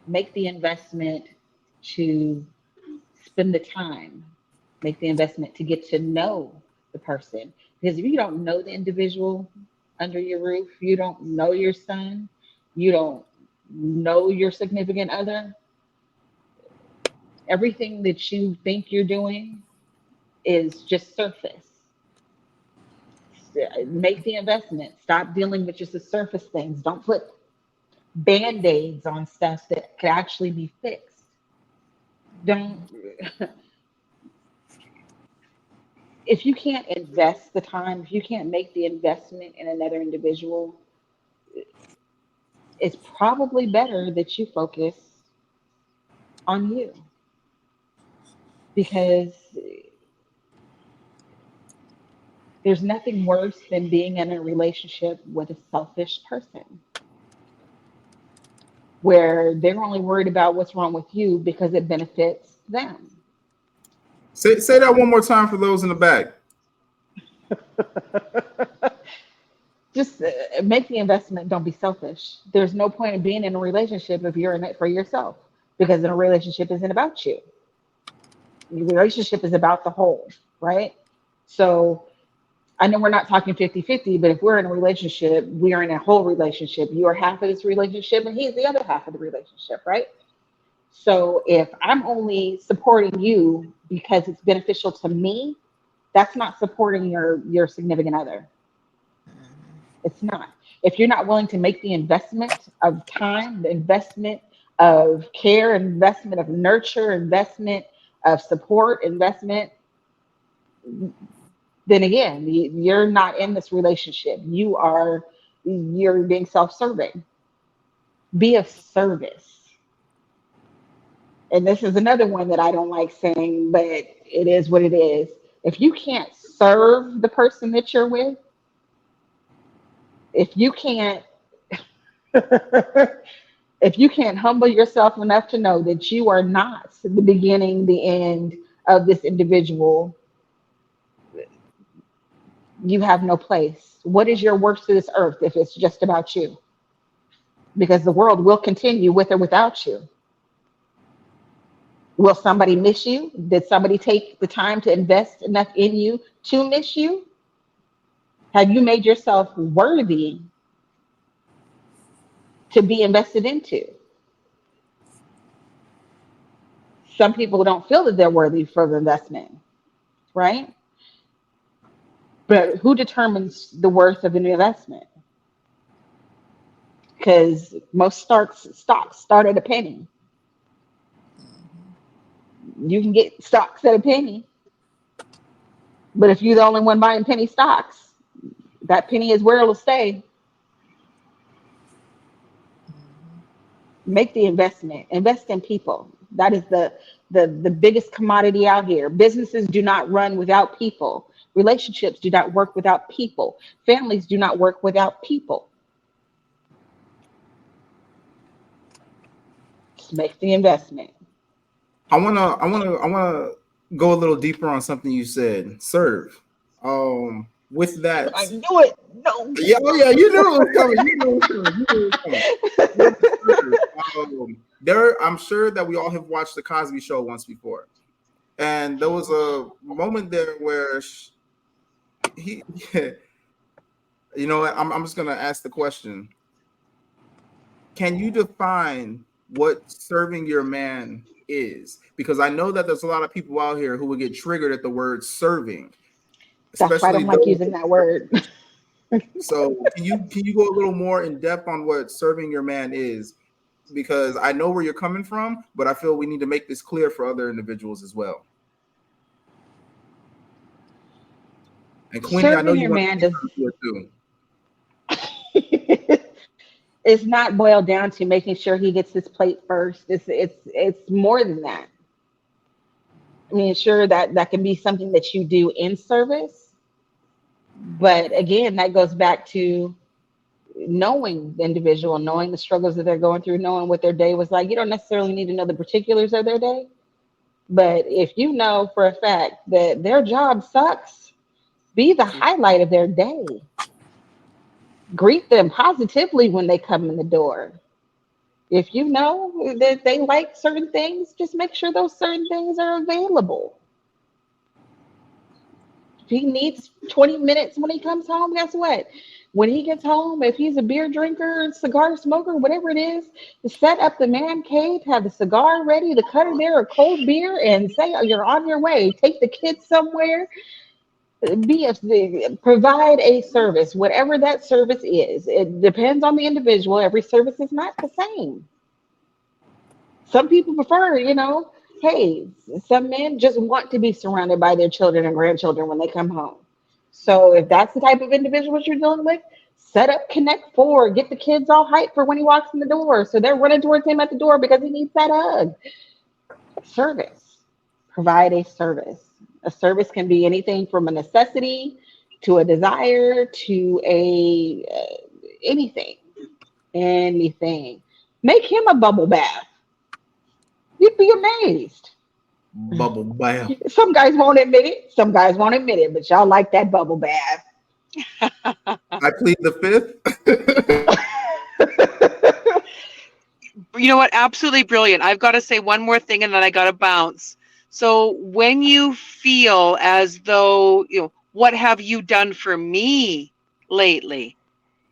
Make the investment to spend the time. Make the investment to get to know the person. Because if you don't know the individual under your roof, you don't know your son, you don't know your significant other, everything that you think you're doing is just surface. Make the investment. Stop dealing with just the surface things. Don't put band-aids on stuff that could actually be fixed. Don't If you can't invest the time, if you can't make the investment in another individual, it's probably better that you focus on you, because there's nothing worse than being in a relationship with a selfish person where they're only worried about what's wrong with you because it benefits them. Say that one more time for those in the back. Just make the investment. Don't be selfish. There's no point in being in a relationship if you're in it for yourself, because in a relationship isn't about you. The relationship is about the whole, right? So I know we're not talking 50-50, but if we're in a relationship, we are in a whole relationship. You are half of this relationship and he's the other half of the relationship, right? So if I'm only supporting you because it's beneficial to me, that's not supporting your significant other. It's not. If you're not willing to make the investment of time, the investment of care, investment of nurture, investment of support, investment, then again, you're not in this relationship. You're being self-serving. Be of service. And this is another one that I don't like saying, but it is what it is. If you can't serve the person that you're with, if you can't if you can't humble yourself enough to know that you are not the beginning, the end of this individual, you have no place. What is your worth to this earth if it's just about you? Because the world will continue with or without you. Will somebody miss you? Did somebody take the time to invest enough in you to miss you? Have you made yourself worthy to be invested into? Some people don't feel that they're worthy for the investment, right? But who determines the worth of an investment? Because most stocks start at a penny. You can get stocks at a penny, but if you're the only one buying penny stocks, that penny is where it'll stay. Make the investment. Invest in people. That is the biggest commodity out here. Businesses do not run without people. Relationships do not work without people. Families do not work without people. Just make the investment. I wanna go a little deeper on something you said. Serve. With that, I knew it. No. yeah, oh yeah, you knew it was coming. You knew it was coming. You knew it was coming. With Serve, I'm sure that we all have watched the Cosby Show once before, and there was a moment there where he, you know, I'm just gonna ask the question: can you define what serving your man is? Because I know that there's a lot of people out here who will get triggered at the word serving, That's why I especially don't like those. using that word. So can you go a little more in depth on what serving your man is? Because I know where you're coming from, but I feel we need to make this clear for other individuals as well. And Queenie, I know Serving you your want man to does do it too. it's not boiled down to making sure he gets his plate first. It's more than that. I mean, sure that can be something that you do in service, but again, that goes back to knowing the individual, knowing the struggles that they're going through, knowing what their day was like. You don't necessarily need to know the particulars of their day, but if you know for a fact that their job sucks, be the highlight of their day. Greet them positively when they come in the door. If you know that they like certain things, just make sure those certain things are available. If he needs 20 minutes when he comes home, guess what? When he gets home, if he's a beer drinker, cigar smoker, whatever it is, set up the man cave, have the cigar ready, the cutter there, a cold beer, and say, "Oh, you're on your way. Take the kids somewhere." Provide a service, whatever that service is. It depends on the individual. Every service is not the same. Some people prefer, hey, some men just want to be surrounded by their children and grandchildren when they come home. So if that's the type of individuals you're dealing with, set up Connect Four, get the kids all hyped for when he walks in the door. So they're running towards him at the door because he needs that hug. Service. Provide a service. A service can be anything from a necessity to a desire to a anything. Anything. Make him a bubble bath. You'd be amazed. Bubble bath. Some guys won't admit it. Some guys won't admit it, but y'all like that bubble bath. I plead the fifth. You know what? Absolutely brilliant. I've got to say one more thing and then I got to bounce. So when you feel as though, what have you done for me lately?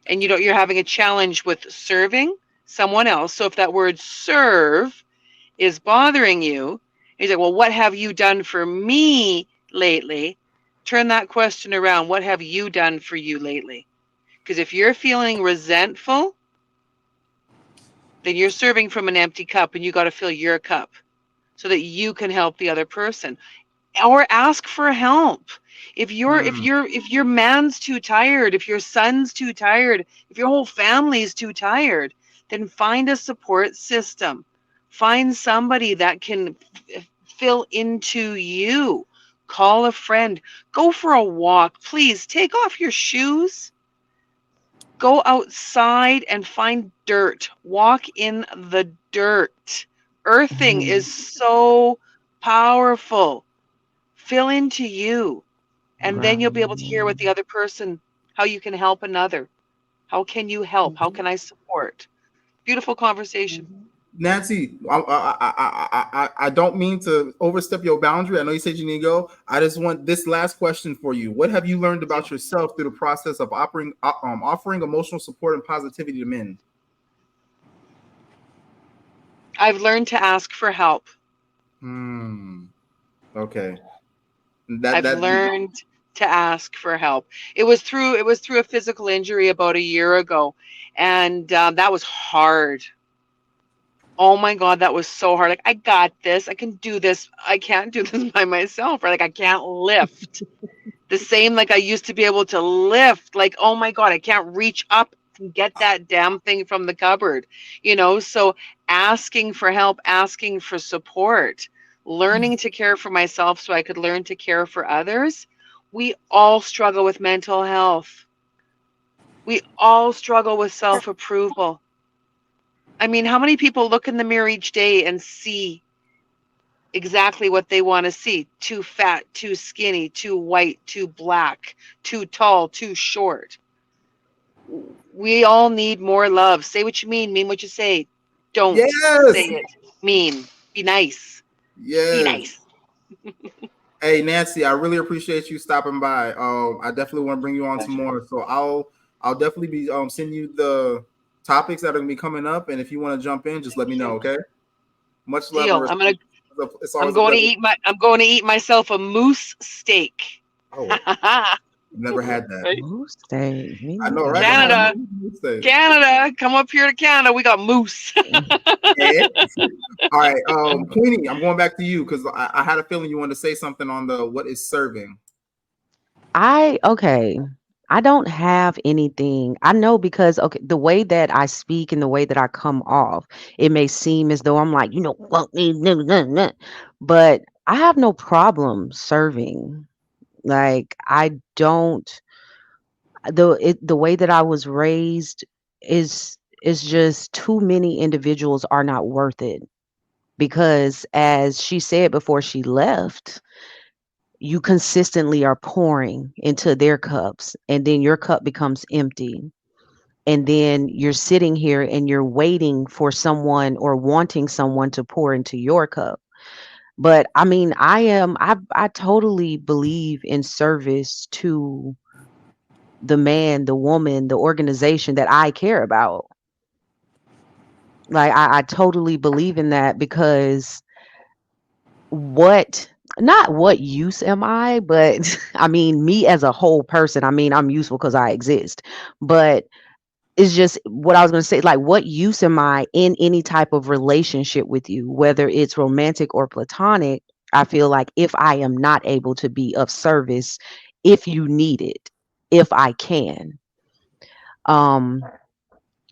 And you're having a challenge with serving someone else. So if that word serve is bothering you, you say, well, what have you done for me lately? Turn that question around. What have you done for you lately? Because if you're feeling resentful, then you're serving from an empty cup and you got to fill your cup so that you can help the other person, or ask for help. If your man's too tired, if your son's too tired, if your whole family's too tired, then find a support system. Find somebody that can fill into you. Call a friend. Go for a walk. Please take off your shoes. Go outside and find dirt. Walk in the dirt. Earthing is so powerful. Fill into you. And then you'll be able to hear what the other person, how you can help another. How can you help? How can I support? Beautiful conversation. Nancy, I don't mean to overstep your boundary. I know you said you need to go. I just want this last question for you. What have you learned about yourself through the process of offering emotional support and positivity to men? I've learned to ask for help. Okay. I've learned to ask for help. It was through a physical injury about a year ago, and that was hard. Oh my God, that was so hard. Like, I got this. I can do this. I can't do this by myself. Right? Like, I can't lift the same like I used to be able to lift. Like, oh my God, I can't reach up and get that damn thing from the cupboard. So asking for help, asking for support, learning to care for myself so I could learn to care for others We all struggle with mental health. We all struggle with self approval. I mean, how many people look in the mirror each day and see exactly what they want to see? Too fat, too skinny, too white, too black, too tall, too short. We all need more love. Say what you mean what you say. Don't say Yes. it mean. Be nice. Be Yes. nice. Hey Nancy, I really appreciate you stopping by. I definitely want to bring you on some more. So I'll definitely be sending you the topics that are gonna be coming up, and if you want to jump in, just let me know. Okay. Much love and Deal. respect. It's I'm always a going to pleasure. eat myself a moose steak. Oh, I've never had that. Right? Moose steak. Me I know, neither. right? I'm like, Canada. Canada. Come up here to Canada. We got moose. hey. All right, Queenie, I'm going back to you because I had a feeling you wanted to say something on the what is serving. Okay. I don't have anything. I know because okay, the way that I speak and the way that I come off, it may seem as though I'm like, fuck me, nah, nah, nah. But I have no problem serving. Like I don't the way that I was raised is just too many individuals are not worth it because as she said before she left, you consistently are pouring into their cups and then your cup becomes empty. And then you're sitting here and you're waiting for someone or wanting someone to pour into your cup. But I mean, I totally believe in service to the man, the woman, the organization that I care about. Like I totally believe in that because what not what use am I, but I mean me as a whole person. I mean, I'm useful because I exist. But it's just what I was going to say, like what use am I in any type of relationship with you, whether it's romantic or platonic? I feel like if I am not able to be of service, if you need it, if I can. Um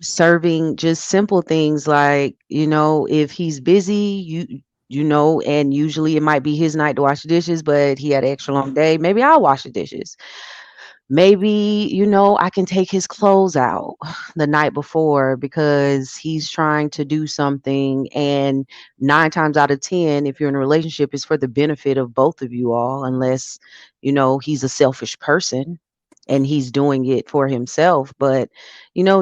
serving just simple things like if he's busy and usually it might be his night to wash the dishes but he had an extra long day, maybe I'll wash the dishes. Maybe I can take his clothes out the night before because he's trying to do something, and 9 times out of 10 if you're in a relationship it's for the benefit of both of you all, unless he's a selfish person and he's doing it for himself. But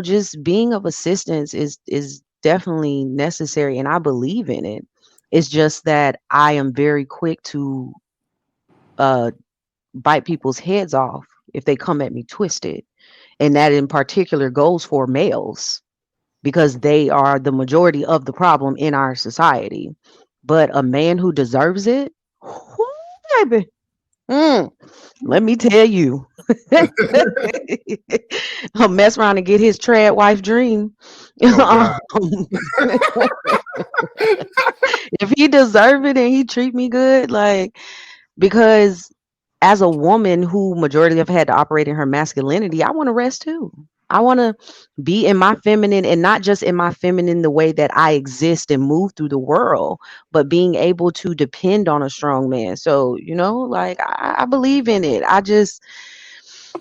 just being of assistance is definitely necessary and I believe in it. It's just that I am very quick to uh bite people's heads off if they come at me twisted, and that in particular goes for males because they are the majority of the problem in our society. But a man who deserves it, whoo, baby, let me tell you, he'll mess around and get his trad wife dream. Oh God. If he deserve it and he treat me good, like, because as a woman who majority have had to operate in her masculinity, I want to rest too. I want to be in my feminine, and not just in my feminine the way that I exist and move through the world, but being able to depend on a strong man. So, like I believe in it. I just,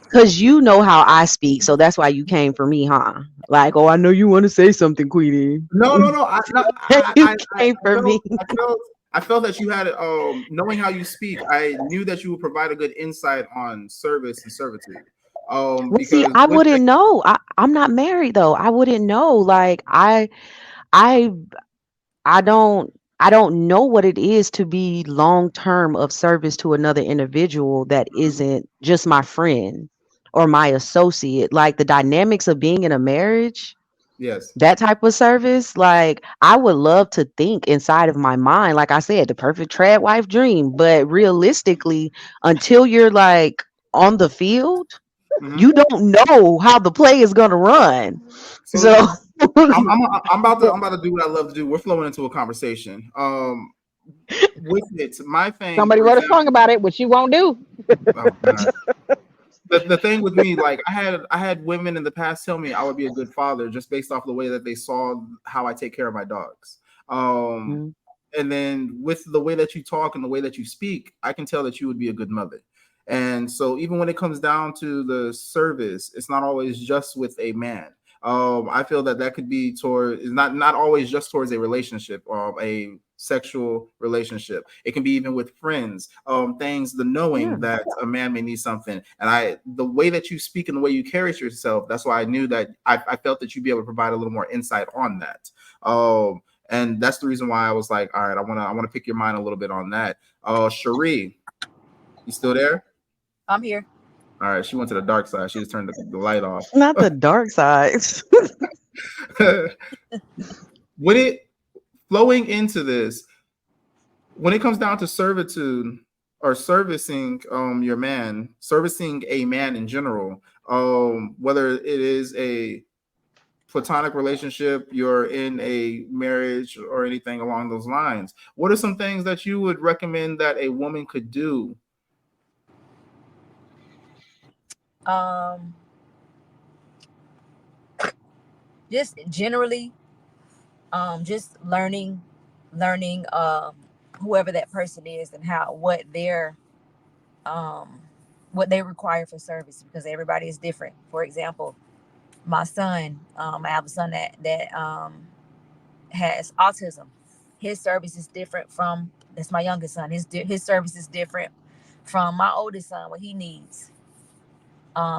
because you know how I speak. So that's why you came for me, huh? Like, oh, I know you want to say something, Queenie. No, no, no. You came for me. I felt that you had knowing how you speak. I knew that you would provide a good insight on service and servitude. Well, see, Because I with the, wouldn't know. I'm not married though. I wouldn't know. Like I I don't I don't know what it is to be long term of service to another individual that isn't just my friend or my associate. Like the dynamics of being in a marriage, yes. that type of service, like I would love to think inside of my mind, like I said, the perfect trad wife dream. But realistically, until you're like on the field, Mm-hmm. you don't know how the play is gonna run. So So I'm about to do what I love to do. We're flowing into a conversation. With it, my thing, Somebody for wrote a song example. about it, which you won't do. Oh God. The thing with me, like I had women in the past tell me I would be a good father just based off the way that they saw how I take care of my dogs. Um, Mhm. and then with the way that you talk and the way that you speak, I can tell that you would be a good mother. And so even when it comes down to the service, it's not always just with a man. I feel that that could be toward is not always just towards a relationship or a sexual relationship. It can be even with friends, things, the knowing that a man may need something. And the way that you speak and the way you carry yourself, that's why I knew that I felt that you'd be able to provide a little more insight on that. And that's the reason why I was like, all right, I want to pick your mind a little bit on that. Cherie, you still there? I'm here. All right, she went to the dark side. She just turned the light off. Not the dark side. When it flowing into this, when it comes down to servitude or servicing your man, servicing a man in general, whether it is a platonic relationship, you're in a marriage or anything along those lines, what are some things that you would recommend that a woman could do? Just generally, just learning, whoever that person is and how what they require for service, because everybody is different. For example, my son, I have a son that has autism. His service is different from that's my youngest son. His service is different from my oldest son, what he needs.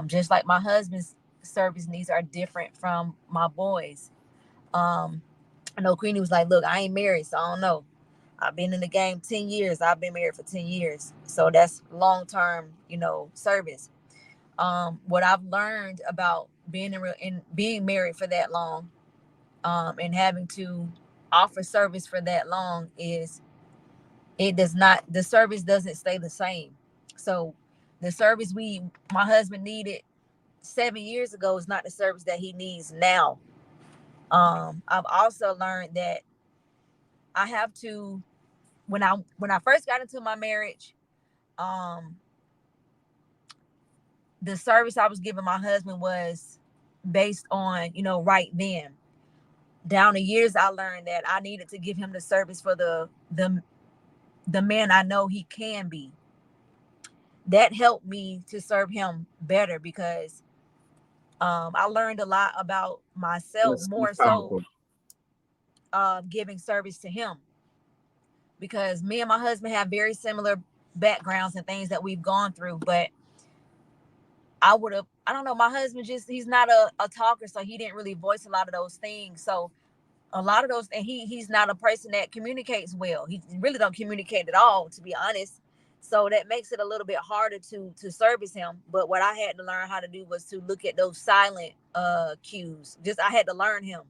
Just like my husband's service needs are different from my boys. I know Queenie was like, look, I ain't married, so I don't know. I've been in the game 10 years. I've been married for 10 years. So that's long-term, service. What I've learned about being married for that long, and having to offer service for that long is the service doesn't stay the same. So the service my husband needed 7 years ago is not the service that he needs now. I've also learned that I have to, when I first got into my marriage, the service I was giving my husband was based on, right then. Down the years, I learned that I needed to give him the service for the man I know he can be. That helped me to serve him better because I learned a lot about myself, more so giving service to him, because me and my husband have very similar backgrounds and things that we've gone through. But I don't know, my husband he's not a talker, so he didn't really voice a lot of those things. So a lot of those, and he's not a person that communicates well. He really don't communicate at all, to be honest. So that makes it a little bit harder to service him. But what I had to learn how to do was to look at those silent cues. I had to learn him,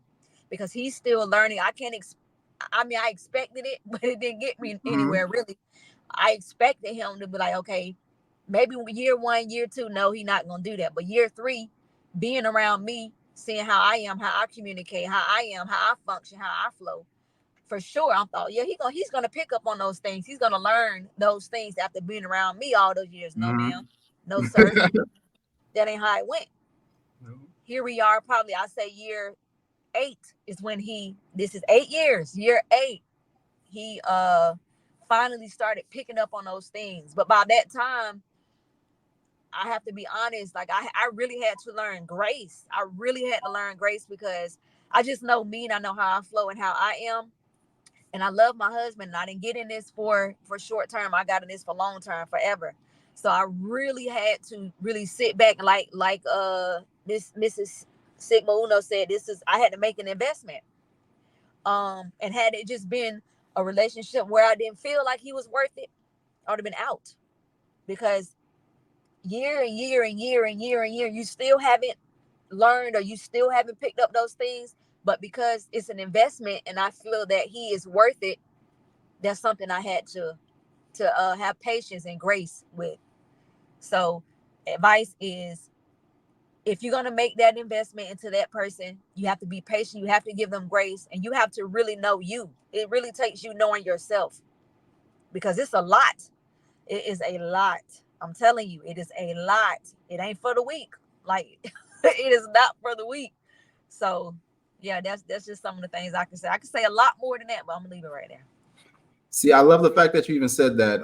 because he's still learning. I expected it, but it didn't get me anywhere, really. I expected him to be like, okay, maybe year 1, year 2, no, he's not gonna do that. But year 3, being around me, seeing how I am, how I communicate, how I am, how I function, how I flow, for sure, I thought, yeah, he's gonna pick up on those things. He's gonna learn those things after being around me all those years. No, ma'am, no, sir, that ain't how it went. Here we are, probably I say year 8 is when this is 8 years. Year 8, he finally started picking up on those things. But by that time, I have to be honest, like I really had to learn grace. I really had to learn grace, because I just know me, and I know how I flow and how I am. And I love my husband, and I didn't get in this for short term. I got in this for long term, forever. So I really had to really sit back, and like this Mrs. Sigma Uno said, I had to make an investment. And had it just been a relationship where I didn't feel like he was worth it, I would have been out. Because year and year and year and year and year, you still haven't learned, or you still haven't picked up those things. But because it's an investment and I feel that he is worth it, that's something I had to have patience and grace with. So advice is, if you're going to make that investment into that person, you have to be patient. You have to give them grace, and you have to really know you. It really takes you knowing yourself, because it's a lot. It is a lot. I'm telling you, it is a lot. It ain't for the weak. Like, it is not for the weak. So yeah, that's just some of the things I can say. I can say a lot more than that, but I'm gonna leave it right there. See, I love the fact that you even said that.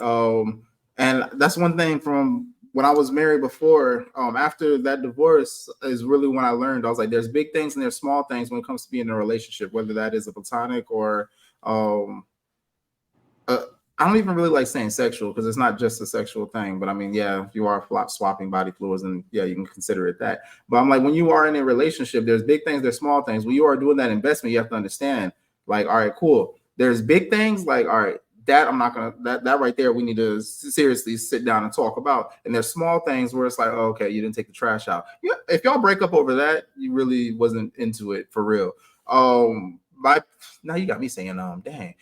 And that's one thing from when I was married before, after that divorce is really when I learned. I was like, there's big things and there's small things when it comes to being in a relationship, whether that is a platonic or um, uh, I don't even really like saying sexual because it's not just a sexual thing. But I mean, yeah, if you are swapping body fluids, and yeah, you can consider it that. But I'm like, when you are in a relationship, there's big things, there's small things. When you are doing that investment, you have to understand, like, all right, cool. There's big things, like, all right, that I'm not gonna that right there. We need to seriously sit down and talk about. And there's small things where it's like, oh, okay, you didn't take the trash out. Yeah, if y'all break up over that, you really wasn't into it for real. My now you got me saying dang,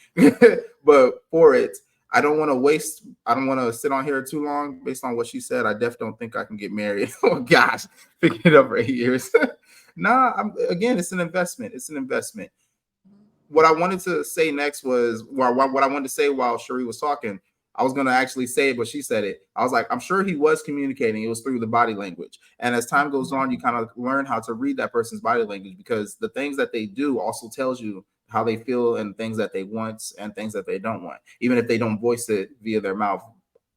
but for it. I don't want to waste. I don't want to sit on here too long. Based on what she said, I definitely don't think I can get married. Oh gosh, picking it up for 8 years. Nah, again, it's an investment. It's an investment. What I wanted to say next was what I wanted to say while Cherie was talking. I was going to actually say it, but she said it. I was like, I'm sure he was communicating. It was through the body language. And as time goes on, you kind of learn how to read that person's body language because the things that they do also tells you how they feel and things that they want and things that they don't want, even if they don't voice it via their mouth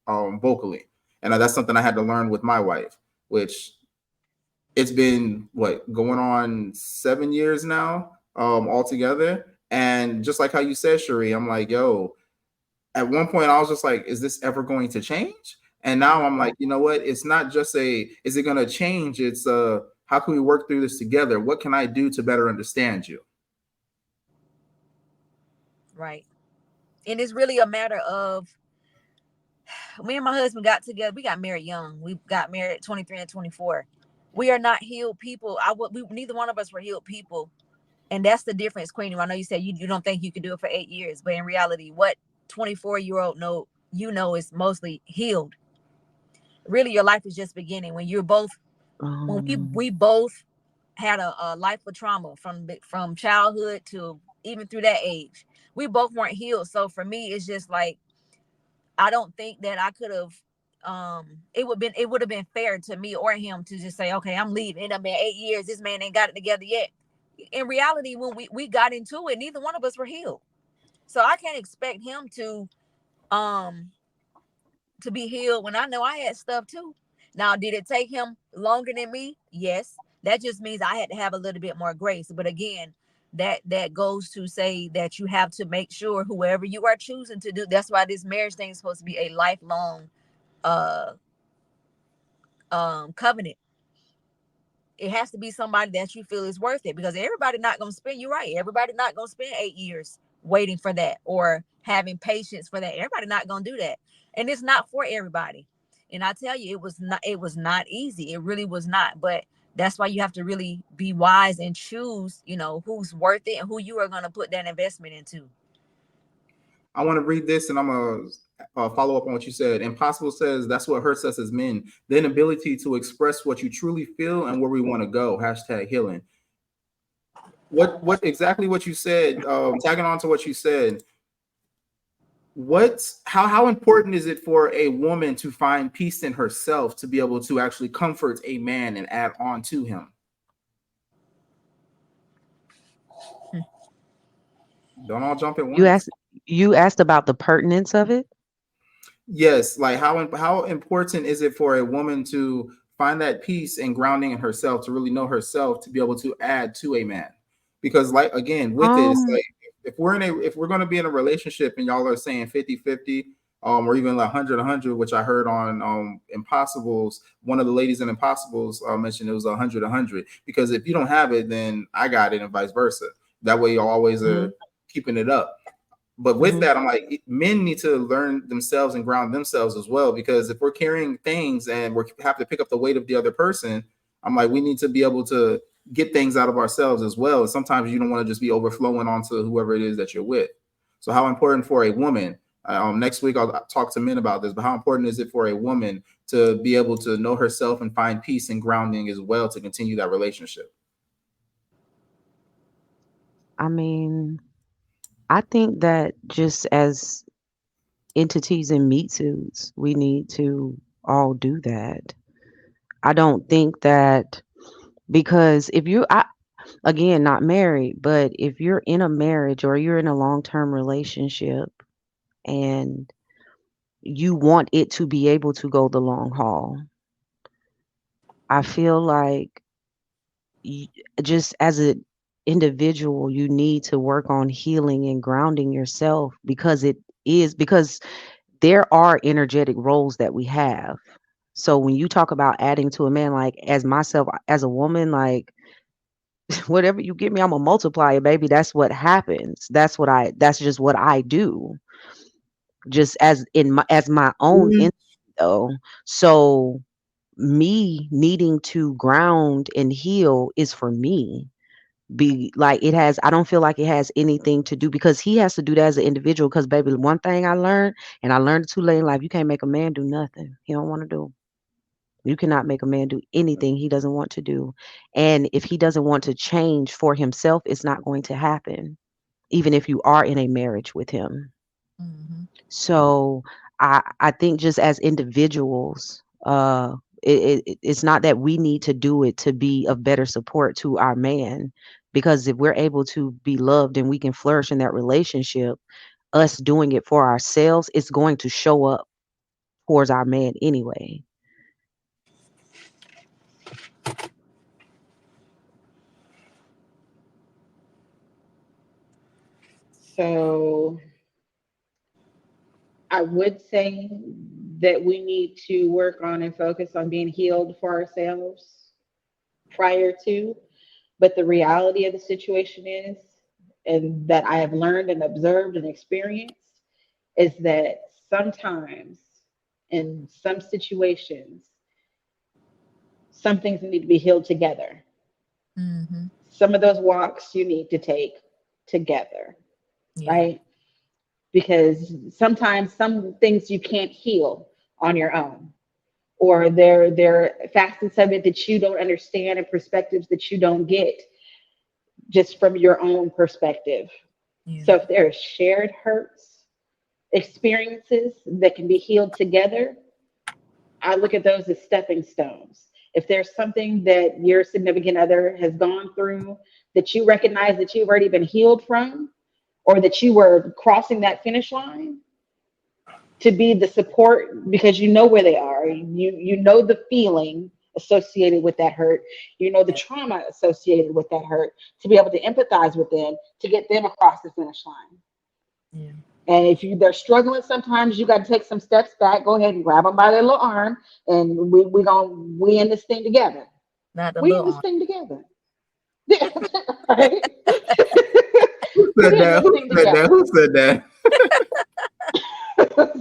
vocally. And that's something I had to learn with my wife, which it's been what going on 7 years now altogether. And just like how you said, Cherie, I'm like, yo, at one point I was just like, is this ever going to change? And now I'm like, you know what? It's not just is it going to change? It's how can we work through this together? What can I do to better understand you? Right. And it's really a matter of me and my husband got together. We got married young. We got married at 23 and 24. We are not healed people. Neither one of us were healed people. And that's the difference, Queenie. I know you said you don't think you could do it for 8 years, but in reality, what 24-year-old is mostly healed. Really, your life is just beginning when you're both. When we both had a life of trauma from childhood to even through that age, we both weren't healed. So for me, it's just like I don't think that I could have. It would have been fair to me or him to just say, okay, I'm leaving. It done been 8 years. This man ain't got it together yet. In reality, when we got into it, neither one of us were healed. So I can't expect him um to be healed when I know I had stuff too. Now, did it take him longer than me? Yes. That just means I had to have a little bit more grace. But again, that goes to say that you have to make sure whoever you are choosing to do. That's why this marriage thing is supposed to be a lifelong uh covenant. It has to be somebody that you feel is worth it, because everybody not going to spend, you're right, everybody not going to spend 8 years waiting for that or having patience for that. Everybody not going to do that. And it's not for everybody. And I tell you, it was not easy. It really was not. But that's why you have to really be wise and choose, who's worth it and who you are going to put that investment into. I want to read this and I'm going to follow up on what you said. Impossible says that's what hurts us as men, the inability to express what you truly feel and where we want to go. Hashtag healing. What exactly what you said, tagging on to what you said, how important is it for a woman to find peace in herself to be able to actually comfort a man and add on to him? Don't all jump at once. You asked about the pertinence of it. Yes, like how important is it for a woman to find that peace and grounding in herself to really know herself to be able to add to a man? Because like again, with it, it's like if we're going to be in a relationship and y'all are saying 50-50, or even like 100-100, which I heard on Impossibles, one of the ladies in Impossibles mentioned it was 100-100, because if you don't have it, then I got it and vice versa. That way you always are keeping it up. But with that, I'm like, men need to learn themselves and ground themselves as well, because if we're carrying things and we have to pick up the weight of the other person, I'm like, we need to be able to get things out of ourselves as well. And sometimes you don't want to just be overflowing onto whoever it is that you're with. So how important for a woman, next week I'll talk to men about this, but how important is it for a woman to be able to know herself and find peace and grounding as well to continue that relationship? I mean, I think that just as entities in meat suits, we need to all do that. I don't think that because again, not married, but if you're in a marriage or you're in a long term relationship and you want it to be able to go the long haul. I feel like y- just as an individual, you need to work on healing and grounding yourself, because there are energetic roles that we have. So when you talk about adding to a man, like as myself, as a woman, like whatever you give me, I'm a multiplier, baby. That's what happens. That's just what I do. Just as my own Mhm. though. So me needing to ground and heal is for me. Be like it has I don't feel like it has anything to do, because he has to do that as an individual. Because baby, one thing I learned, and I learned it too late in life, you can't make a man do nothing he don't want to do. You cannot make a man do anything he doesn't want to do. And if he doesn't want to change for himself, it's not going to happen, even if you are in a marriage with him. Mm-hmm. So I think just as individuals, it's not that we need to do it to be of better support to our man, because if we're able to be loved and we can flourish in that relationship, us doing it for ourselves, it's going to show up towards our man anyway. So I would say that we need to work on and focus on being healed for ourselves prior to. But the reality of the situation is, and that I have learned and observed and experienced, is that sometimes in some situations, some things need to be healed together. Mm-hmm. Some of those walks you need to take together, Yeah. right? Because sometimes some things you can't heal on your own, or they're facets of it that you don't understand and perspectives that you don't get just from your own perspective. Yeah. So if there are shared hurts, experiences that can be healed together, I look at those as stepping stones. If there's something that your significant other has gone through that you recognize that you've already been healed from, or that you were crossing that finish line, to be the support, because you know where they are. You know the feeling associated with that hurt. You know the trauma associated with that hurt, to be able to empathize with them, to get them across the finish line. Yeah. And if they're struggling, sometimes you got to take some steps back. Go ahead and grab them by their little arm, and we in this thing together. Not the We in little this arm. thing together, right? Who We said in that? this Who thing said that? together. Who said that?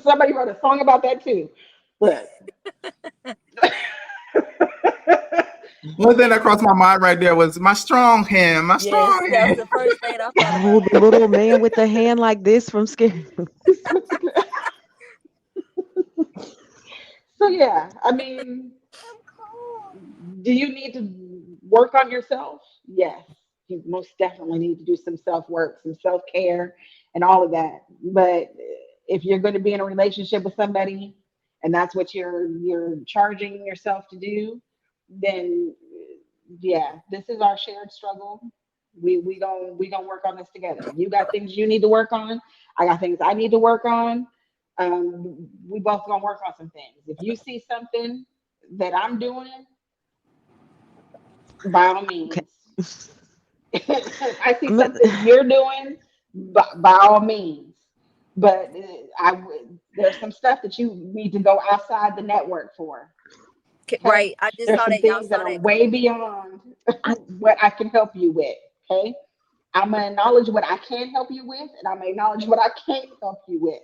Somebody wrote a song about that too. Look. One thing that crossed my mind right there was my strong hand, my Yes, strong that was hand. the first thing I thought Oh, about. the little man with the hand like this from Scary. So yeah, I mean, do you need to work on yourself? Yes, you most definitely need to do some self work, some self care, and all of that. But if you're going to be in a relationship with somebody, and that's what you're charging yourself to do, then yeah, this is our shared struggle. We gonna work on this together. You got things you need to work on. I got things I need to work on. We both gonna work on some things. If you see something that I'm doing, by all Okay. means. If I see I'm a- something you're doing, by all means. But there's some stuff that you need to go outside the network for. Okay, Right. I just there's saw some that. Y'all things that saw are that. way beyond I, what I can help you with. Okay, I'm gonna acknowledge what I can help you with, and I'm gonna acknowledge what I can't help you with,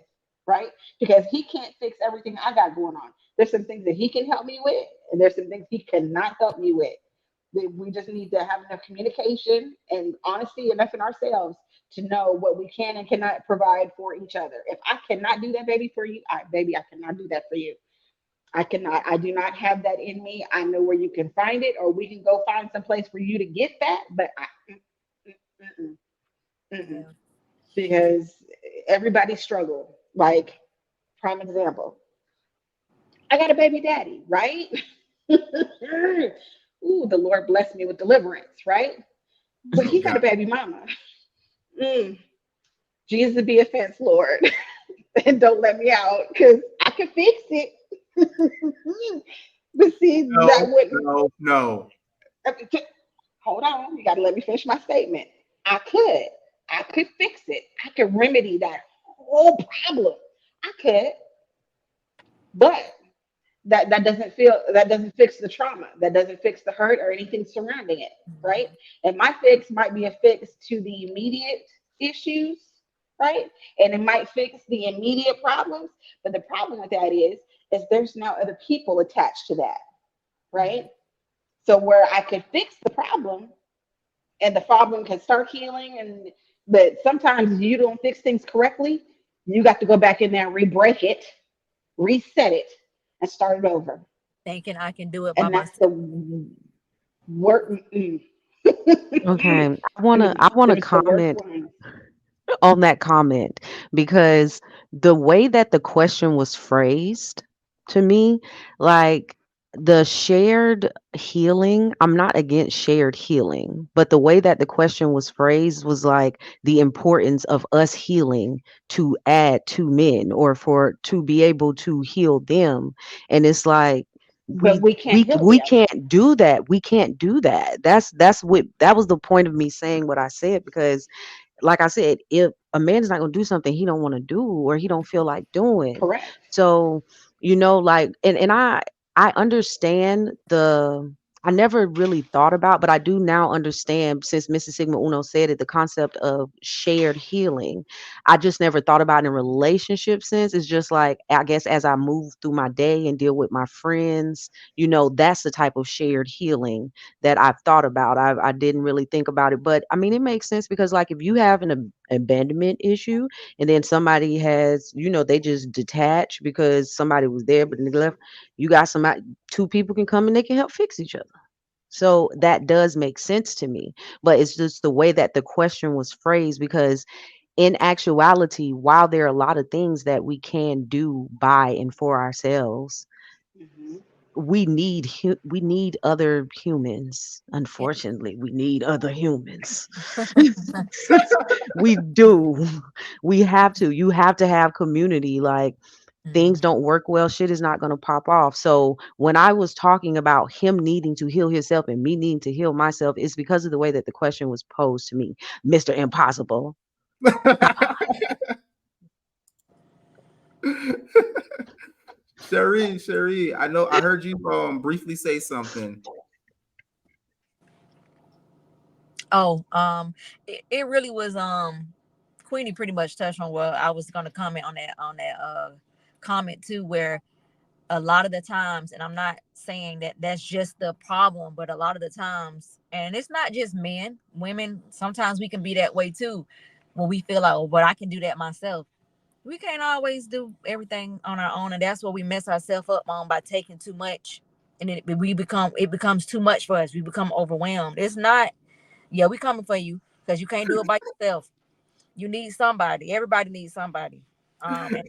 right? Because he can't fix everything I got going on. There's some things that he can help me with, and there's some things he cannot help me with. We just need to have enough communication and honesty enough in ourselves to know what we can and cannot provide for each other. If I cannot do that, baby, for you, baby, I cannot do that for you. I cannot, I do not have that in me. I know where you can find it, or we can go find some place for you to get that. But mm-mm, mm-mm, Yeah. because everybody struggle. Like, prime example, I got a baby daddy, right? Ooh, the Lord blessed me with deliverance, right? But he got a God. baby mama. Mm, Jesus be a fence, Lord. And don't let me out, because I could fix it. But see, that No, wouldn't. no, no. Hold on, you got to let me finish my statement. I could. I could fix it. I could remedy that whole problem. I could, but that doesn't fix the trauma. That doesn't fix the hurt or anything surrounding it, right? And my fix might be a fix to the immediate issues, right? And it might fix the immediate problems, but the problem with that is there's now other people attached to that, right? So where I could fix the problem and the problem can start healing, and but sometimes you don't fix things correctly. You got to go back in there and re-break it, reset it, and start it over. Thinking I can do it by And that's myself. the work. Okay. Them I wanna them's the worst comment ones. on that comment because the way that the question was phrased to me, like the shared healing, I'm not against shared healing, but the way that the question was phrased was like the importance of us healing to add to men or for to be able to heal them. And it's like But we can't heal we them. can't do that. We can't do that. That's what that was the point of me saying what I said because like I said, if a man's not gonna do something he don't want to do or he don't feel like doing, Correct. so like, and I understand the. I never really thought about, but I do now understand since Mrs. Sigma Uno said it, the concept of shared healing. I just never thought about it in relationship sense. It's just like I guess as I move through my day and deal with my friends, that's the type of shared healing that I've thought about. I didn't really think about it, but I mean, it makes sense because, like, if you have an abandonment issue and then somebody has, they just detach because somebody was there but they left, you got somebody, two people can come and they can help fix each other. So that does make sense to me, but it's just the way that the question was phrased because in actuality, while there are a lot of things that we can do by and for ourselves, Hmm. we need other humans. Unfortunately, we need other humans. We do. We have to. You have to have community. Like things Mhm. don't work well, shit is not going to pop off. So when I was talking about him needing to heal himself and me needing to heal myself, it's because of the way that the question was posed to me, Mr. Impossible. Cherie, I know I heard you briefly say something. Oh, it really was Queenie pretty much touched on what I was gonna comment on that comment too, where a lot of the times, and I'm not saying that that's just the problem, but a lot of the times, and it's not just men, women, sometimes we can be that way too, when we feel like, oh, but I can do that myself. We can't always do everything on our own, and that's what we mess ourselves up on by taking too much, and it becomes too much for us. We become overwhelmed. It's not, yeah, we coming for you because you can't do it by yourself. You need somebody. Everybody needs somebody. And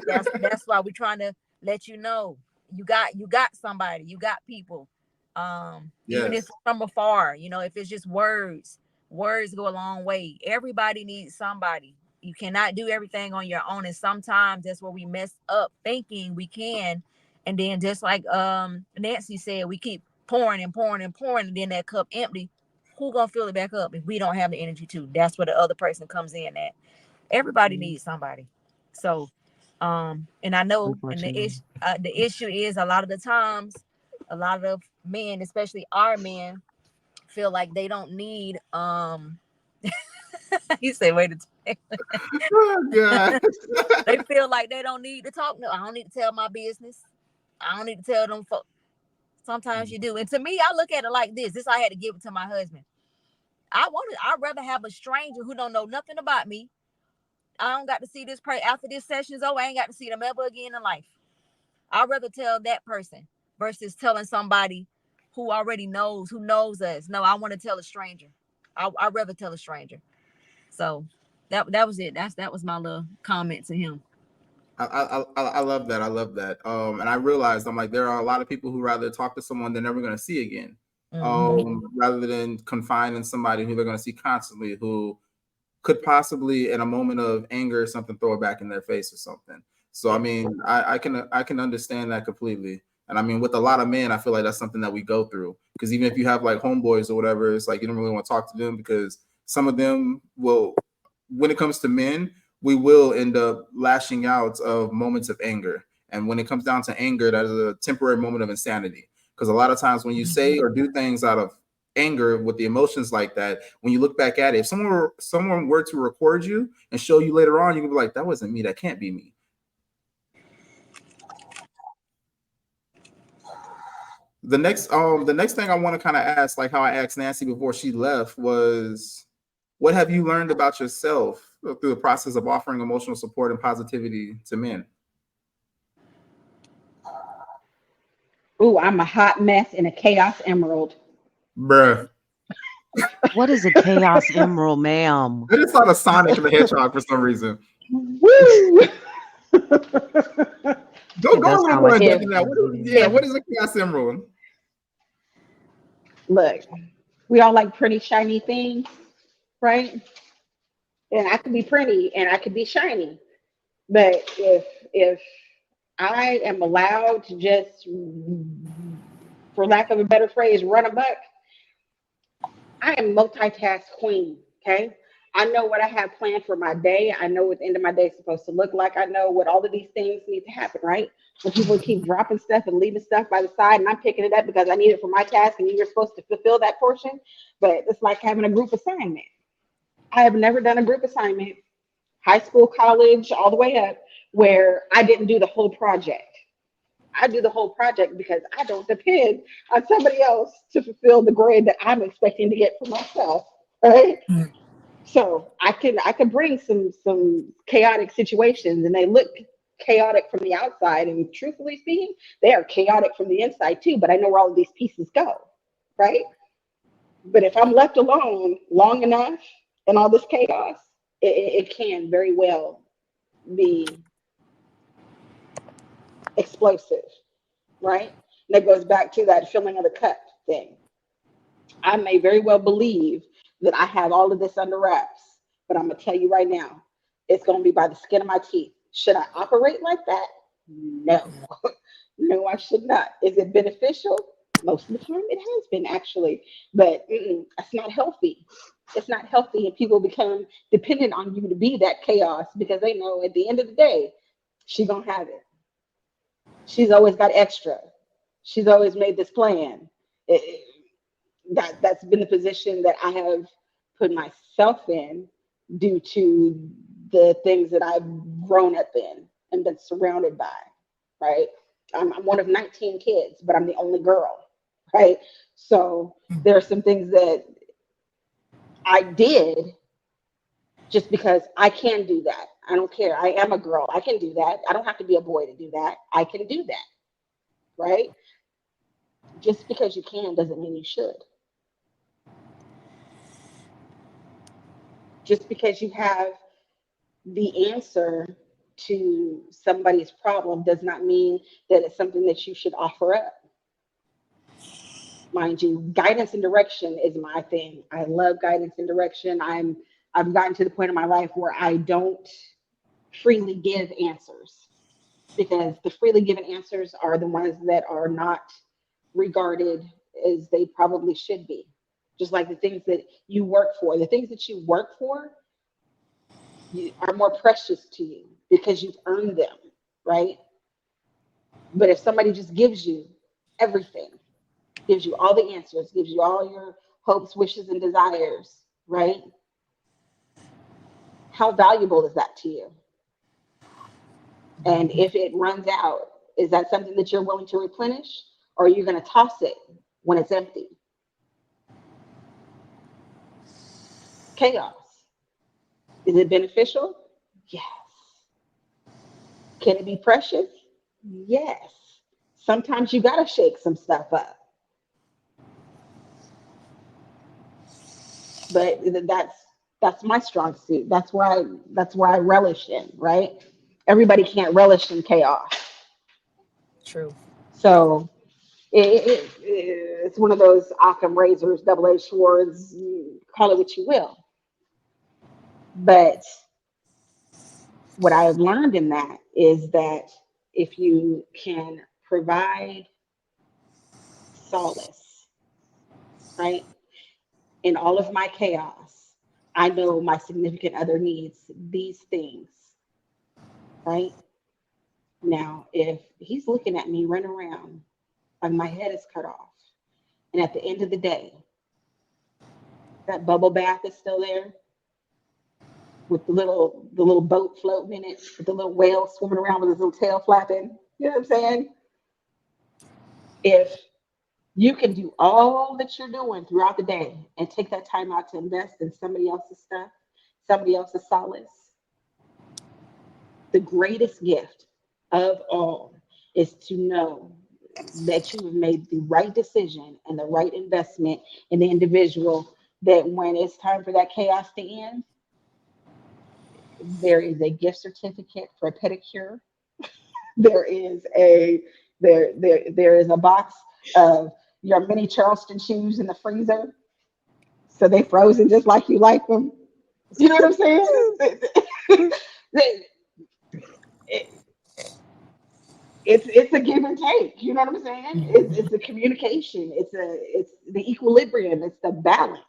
that's why we're trying to let you know you got somebody. You got people. Even if Yes. from afar, if it's just words, words go a long way. Everybody needs somebody. You cannot do everything on your own, and sometimes that's where we mess up thinking we can. And then just like Nancy said, we keep pouring and pouring and pouring, and then that cup empty. Who gonna fill it back up if we don't have the energy to? That's where the other person comes in at. Everybody needs somebody. So and I know, and Unfortunately. the issue is a lot of the times, a lot of men, especially our men, feel like they don't need you say wait a minute. Oh God. They feel like they don't need to talk. No, I don't need to tell my business. I don't need to tell them sometimes you do. And to me, I look at it like this. I had to give it to my husband. I'd rather have a stranger who don't know nothing about me. I don't got to see this person after this session's over. I ain't got to see them ever again in life. I'd rather tell that person versus telling somebody who already knows, who knows us. No, I want to tell a stranger. I'd rather tell a stranger. So that was it. That was my little comment to him. I love that. I love that. And I realized I'm like there are a lot of people who rather talk to someone they're never going to see again, Mm-hmm. rather than confine in somebody who they're going to see constantly, who could possibly, in a moment of anger or something, throw it back in their face or something. So I mean, I can understand that completely. And I mean, with a lot of men, I feel like that's something that we go through. Because even if you have like homeboys or whatever, it's like you don't really want to talk to them because some of them will, when it comes to men, we will end up lashing out of moments of anger. And when it comes down to anger, that is a temporary moment of insanity. Because a lot of times when you say or do things out of anger with the emotions like that, when you look back at it, if someone were to record you and show you later on, you can be like, that wasn't me, that can't be me. The next thing I want to kind of ask, like how I asked Nancy before she left, was what have you learned about yourself through the process of offering emotional support and positivity to men? Ooh, I'm a hot mess and a chaos emerald. Bruh. What is a chaos emerald, ma'am? I just thought of Sonic and the Hedgehog for some reason. Woo! Go It go does a little sound more like in it. depth in that. If What is a chaos emerald? look, we all like pretty shiny things, right? And I could be pretty and I could be shiny. But if I am allowed to just, for lack of a better phrase, run amok, I am multitask queen. Okay. I know what I have planned for my day. I know what the end of my day is supposed to look like. I know what all of these things need to happen, right? When people keep dropping stuff and leaving stuff by the side, and I'm picking it up because I need it for my task, and you're supposed to fulfill that portion. But it's like having a group assignment. I have never done a group assignment, high school, college, all the way up, where I didn't do the whole project. I do the whole project because I don't depend on somebody else to fulfill the grade that I'm expecting to get for myself. Right. So I can bring some chaotic situations and they look chaotic from the outside. And truthfully speaking, they are chaotic from the inside too. But I know where all of these pieces go. Right. But if I'm left alone long enough in all this chaos, it can very well be explosive, right? And that goes back to that filling of the cup thing. I may very well believe that I have all of this under wraps, but I'm gonna tell you right now, it's gonna be by the skin of my teeth. Should I operate like that? No. No, I should not. Is it beneficial? Most of the time it has been actually, but it's not healthy. It's not healthy, and people become dependent on you to be that chaos because they know at the end of the day, she gonna have it. She's always got extra. She's always made this plan. That's been the position that I have put myself in due to the things that I've grown up in and been surrounded by, right? I'm one of 19 kids, but I'm the only girl, right? So there are some things that I did just because I can do that. I don't care. I am a girl. I can do that. I don't have to be a boy to do that. I can do that, right? Just because you can doesn't mean you should. Just because you have the answer to somebody's problem does not mean that it's something that you should offer up. Mind you, guidance and direction is my thing. I love guidance and direction. I've gotten to the point in my life where I don't freely give answers because the freely given answers are the ones that are not regarded as they probably should be. Just like the things that you work for, the things that you work for are more precious to you because you've earned them, right? But if somebody just gives you everything, gives you all the answers, gives you all your hopes, wishes, and desires, right? How valuable is that to you? And if it runs out, is that something that you're willing to replenish? Or are you going to toss it when it's empty? Chaos. Is it beneficial? Yes. Can it be precious? Yes. Sometimes you got to shake some stuff up. But that's my strong suit. That's where I relish in, right? Everybody can't relish in chaos. True. So it's one of those Occam razors, double-edged swords, call it what you will. But What I have learned in that is that if you can provide solace, right, in all of my chaos, I know my significant other needs these things, right? Now, if he's looking at me run around like my head is cut off, and at the end of the day, that bubble bath is still there with the little boat floating in it, with the little whale swimming around with his little tail flapping. You know what I'm saying? If you can do all that you're doing throughout the day and take that time out to invest in somebody else's stuff, somebody else's solace, the greatest gift of all is to know that you have made the right decision and the right investment in the individual, that when it's time for that chaos to end, there is a gift certificate for a pedicure. There is a box of your mini Charleston shoes in the freezer, so they frozen just like you like them. You know what I'm saying? It- it's a give and take. You know what I'm saying? It's the communication. It's the equilibrium. It's the balance.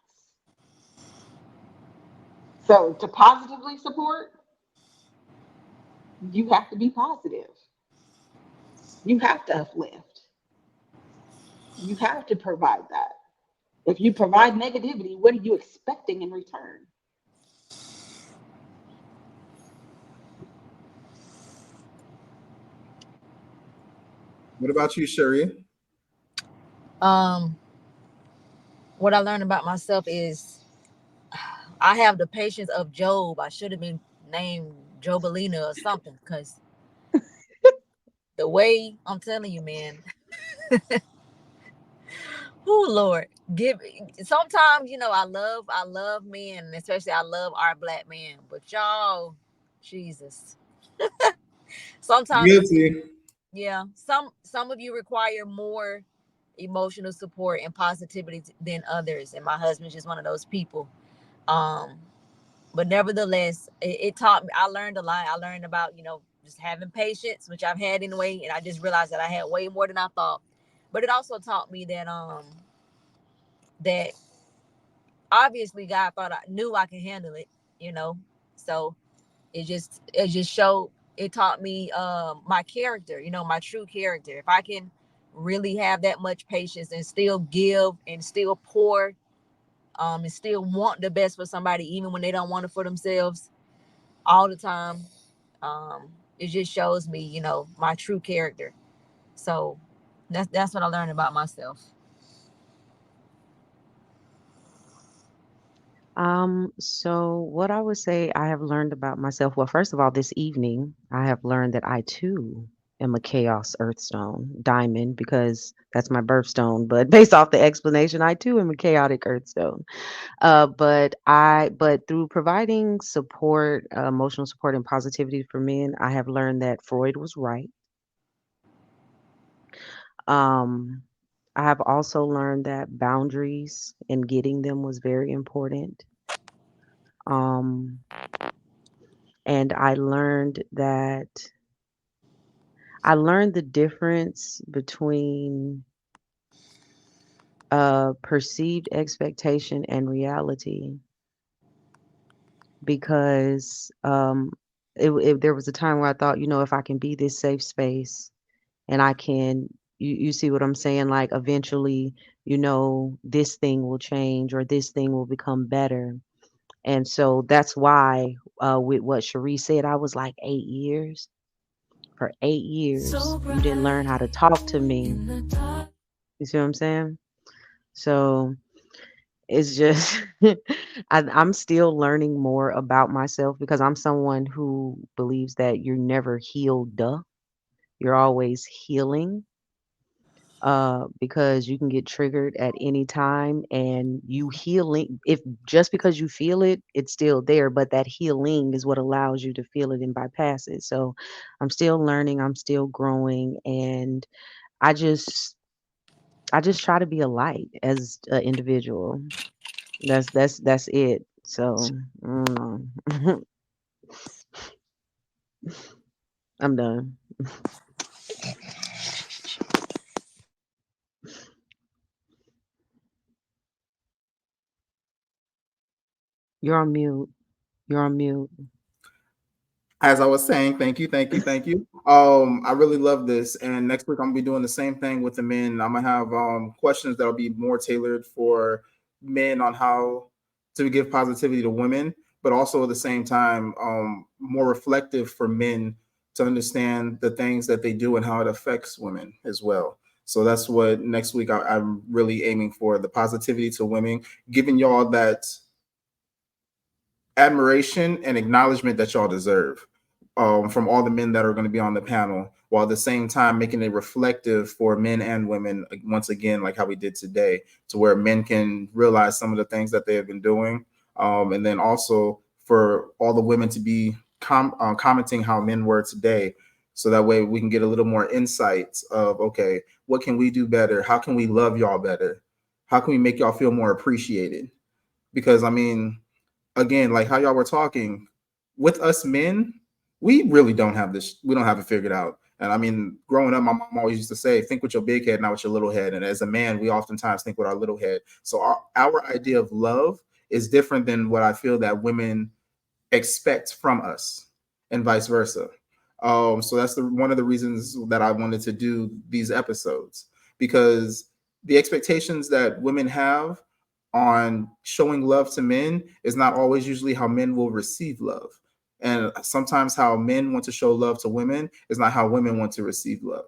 So to positively support, you have to be positive. You have to uplift. You have to provide that. If you provide negativity, what are you expecting in return? What about you, Sherry? Um, what I learned about myself is I have the patience of Job. I should have been named Jobelina or something because the way I'm telling you, man. Oh Lord, give. Sometimes I love men, and especially I love our black men. But y'all, Jesus. Sometimes you, Guilty. yeah. Some of you require more emotional support and positivity than others, and my husband's just one of those people. Um, but nevertheless, it taught me. I learned a lot. I learned about just having patience, which I've had anyway, and I just realized that I had way more than I thought. But it also taught me that obviously God thought I knew I could handle it, you know. So it just showed, it taught me my character, my true character. If I can really have that much patience and still give and still pour, and still want the best for somebody even when they don't want it for themselves all the time, um, it just shows me, my true character. So that's what I learned about myself. So what I would say I have learned about myself, well, first of all, this evening, I have learned that I too am a chaos earthstone diamond because that's my birthstone. But based off the explanation, I too am a chaotic earthstone. But through providing support, emotional support and positivity for men, I have learned that Freud was right. Um, I have also learned that boundaries and getting them was very important. Um, and I learned the difference between perceived expectation and reality because there was a time where I thought, if I can be this safe space and I can, you see what I'm saying? Like eventually, this thing will change or this thing will become better. And so that's why, with what Cherie said, I was like 8 years. For 8 years, So you didn't learn how to bright talk to me. in the dark. You see what I'm saying? So it's just, I'm still learning more about myself because I'm someone who believes that you're never healed, duh. You're always healing, because you can get triggered at any time and you healing, if just because you feel it, it's still there, but that healing is what allows you to feel it and bypass it. So I'm still learning, I'm still growing, and I just I just try to be a light as an individual. That's it. So I don't know. I'm done. You're on mute. You're on mute. As I was saying, thank you, thank you, thank you. I really love this, and next week I'm gonna be doing the same thing with the men. I'm gonna have questions that'll be more tailored for men on how to give positivity to women, but also at the same time more reflective for men to understand the things that they do and how it affects women as well. So that's what next week I'm really aiming for: the positivity to women, giving y'all that admiration and acknowledgement that y'all deserve from all the men that are going to be on the panel, while at the same time making it reflective for men and women, once again, like how we did today, to where men can realize some of the things that they have been doing. And then also for all the women to be commenting how men were today. So that way we can get a little more insights of, okay, what can we do better? How can we love y'all better? How can we make y'all feel more appreciated? Because I mean, again, like how y'all were talking with us men, we really don't have this. We don't have it figured out. And I mean, growing up, my mom always used to say, think with your big head, not with your little head. And as a man, we oftentimes think with our little head. So our idea of love is different than what I feel that women expect from us, and vice versa. So that's one of the reasons that I wanted to do these episodes, because the expectations that women have on showing love to men is not always usually how men will receive love. And sometimes how men want to show love to women is not how women want to receive love.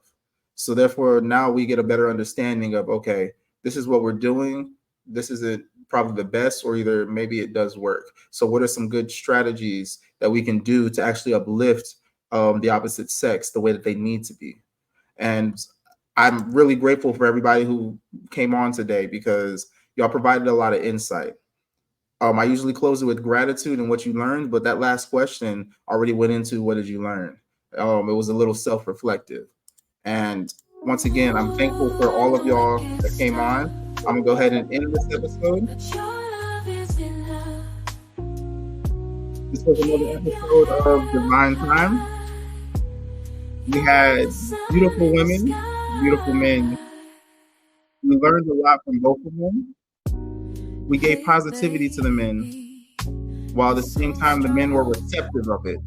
So therefore, now we get a better understanding of, okay, this is what we're doing. This isn't probably the best, or either maybe it does work. So what are some good strategies that we can do to actually uplift the opposite sex the way that they need to be? And I'm really grateful for everybody who came on today, because y'all provided a lot of insight. I usually close it with gratitude and what you learned, but that last question already went into what did you learn? It was a little self-reflective. And once again, I'm thankful for all of y'all that came on. I'm gonna go ahead and end this episode. This was another episode of Divine Time. We had beautiful women, beautiful men. We learned a lot from both of them. We gave positivity to the men, while at the same time the men were receptive of it.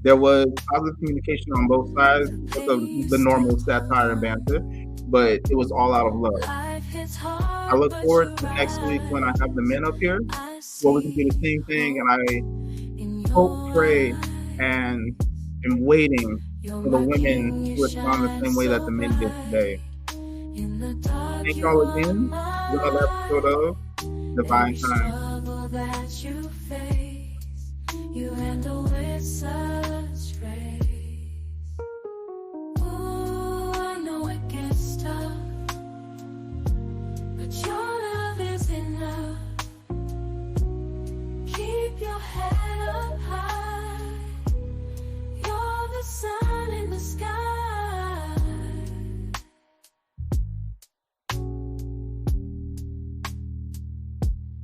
There was positive communication on both sides of the normal satire and banter, but it was all out of love. I look forward to next week when I have the men up here, where we can do the same thing, and I hope, pray, and am waiting for the women to respond the same way that the men did today. Thank y'all again for another episode of Divine Time. You handle with such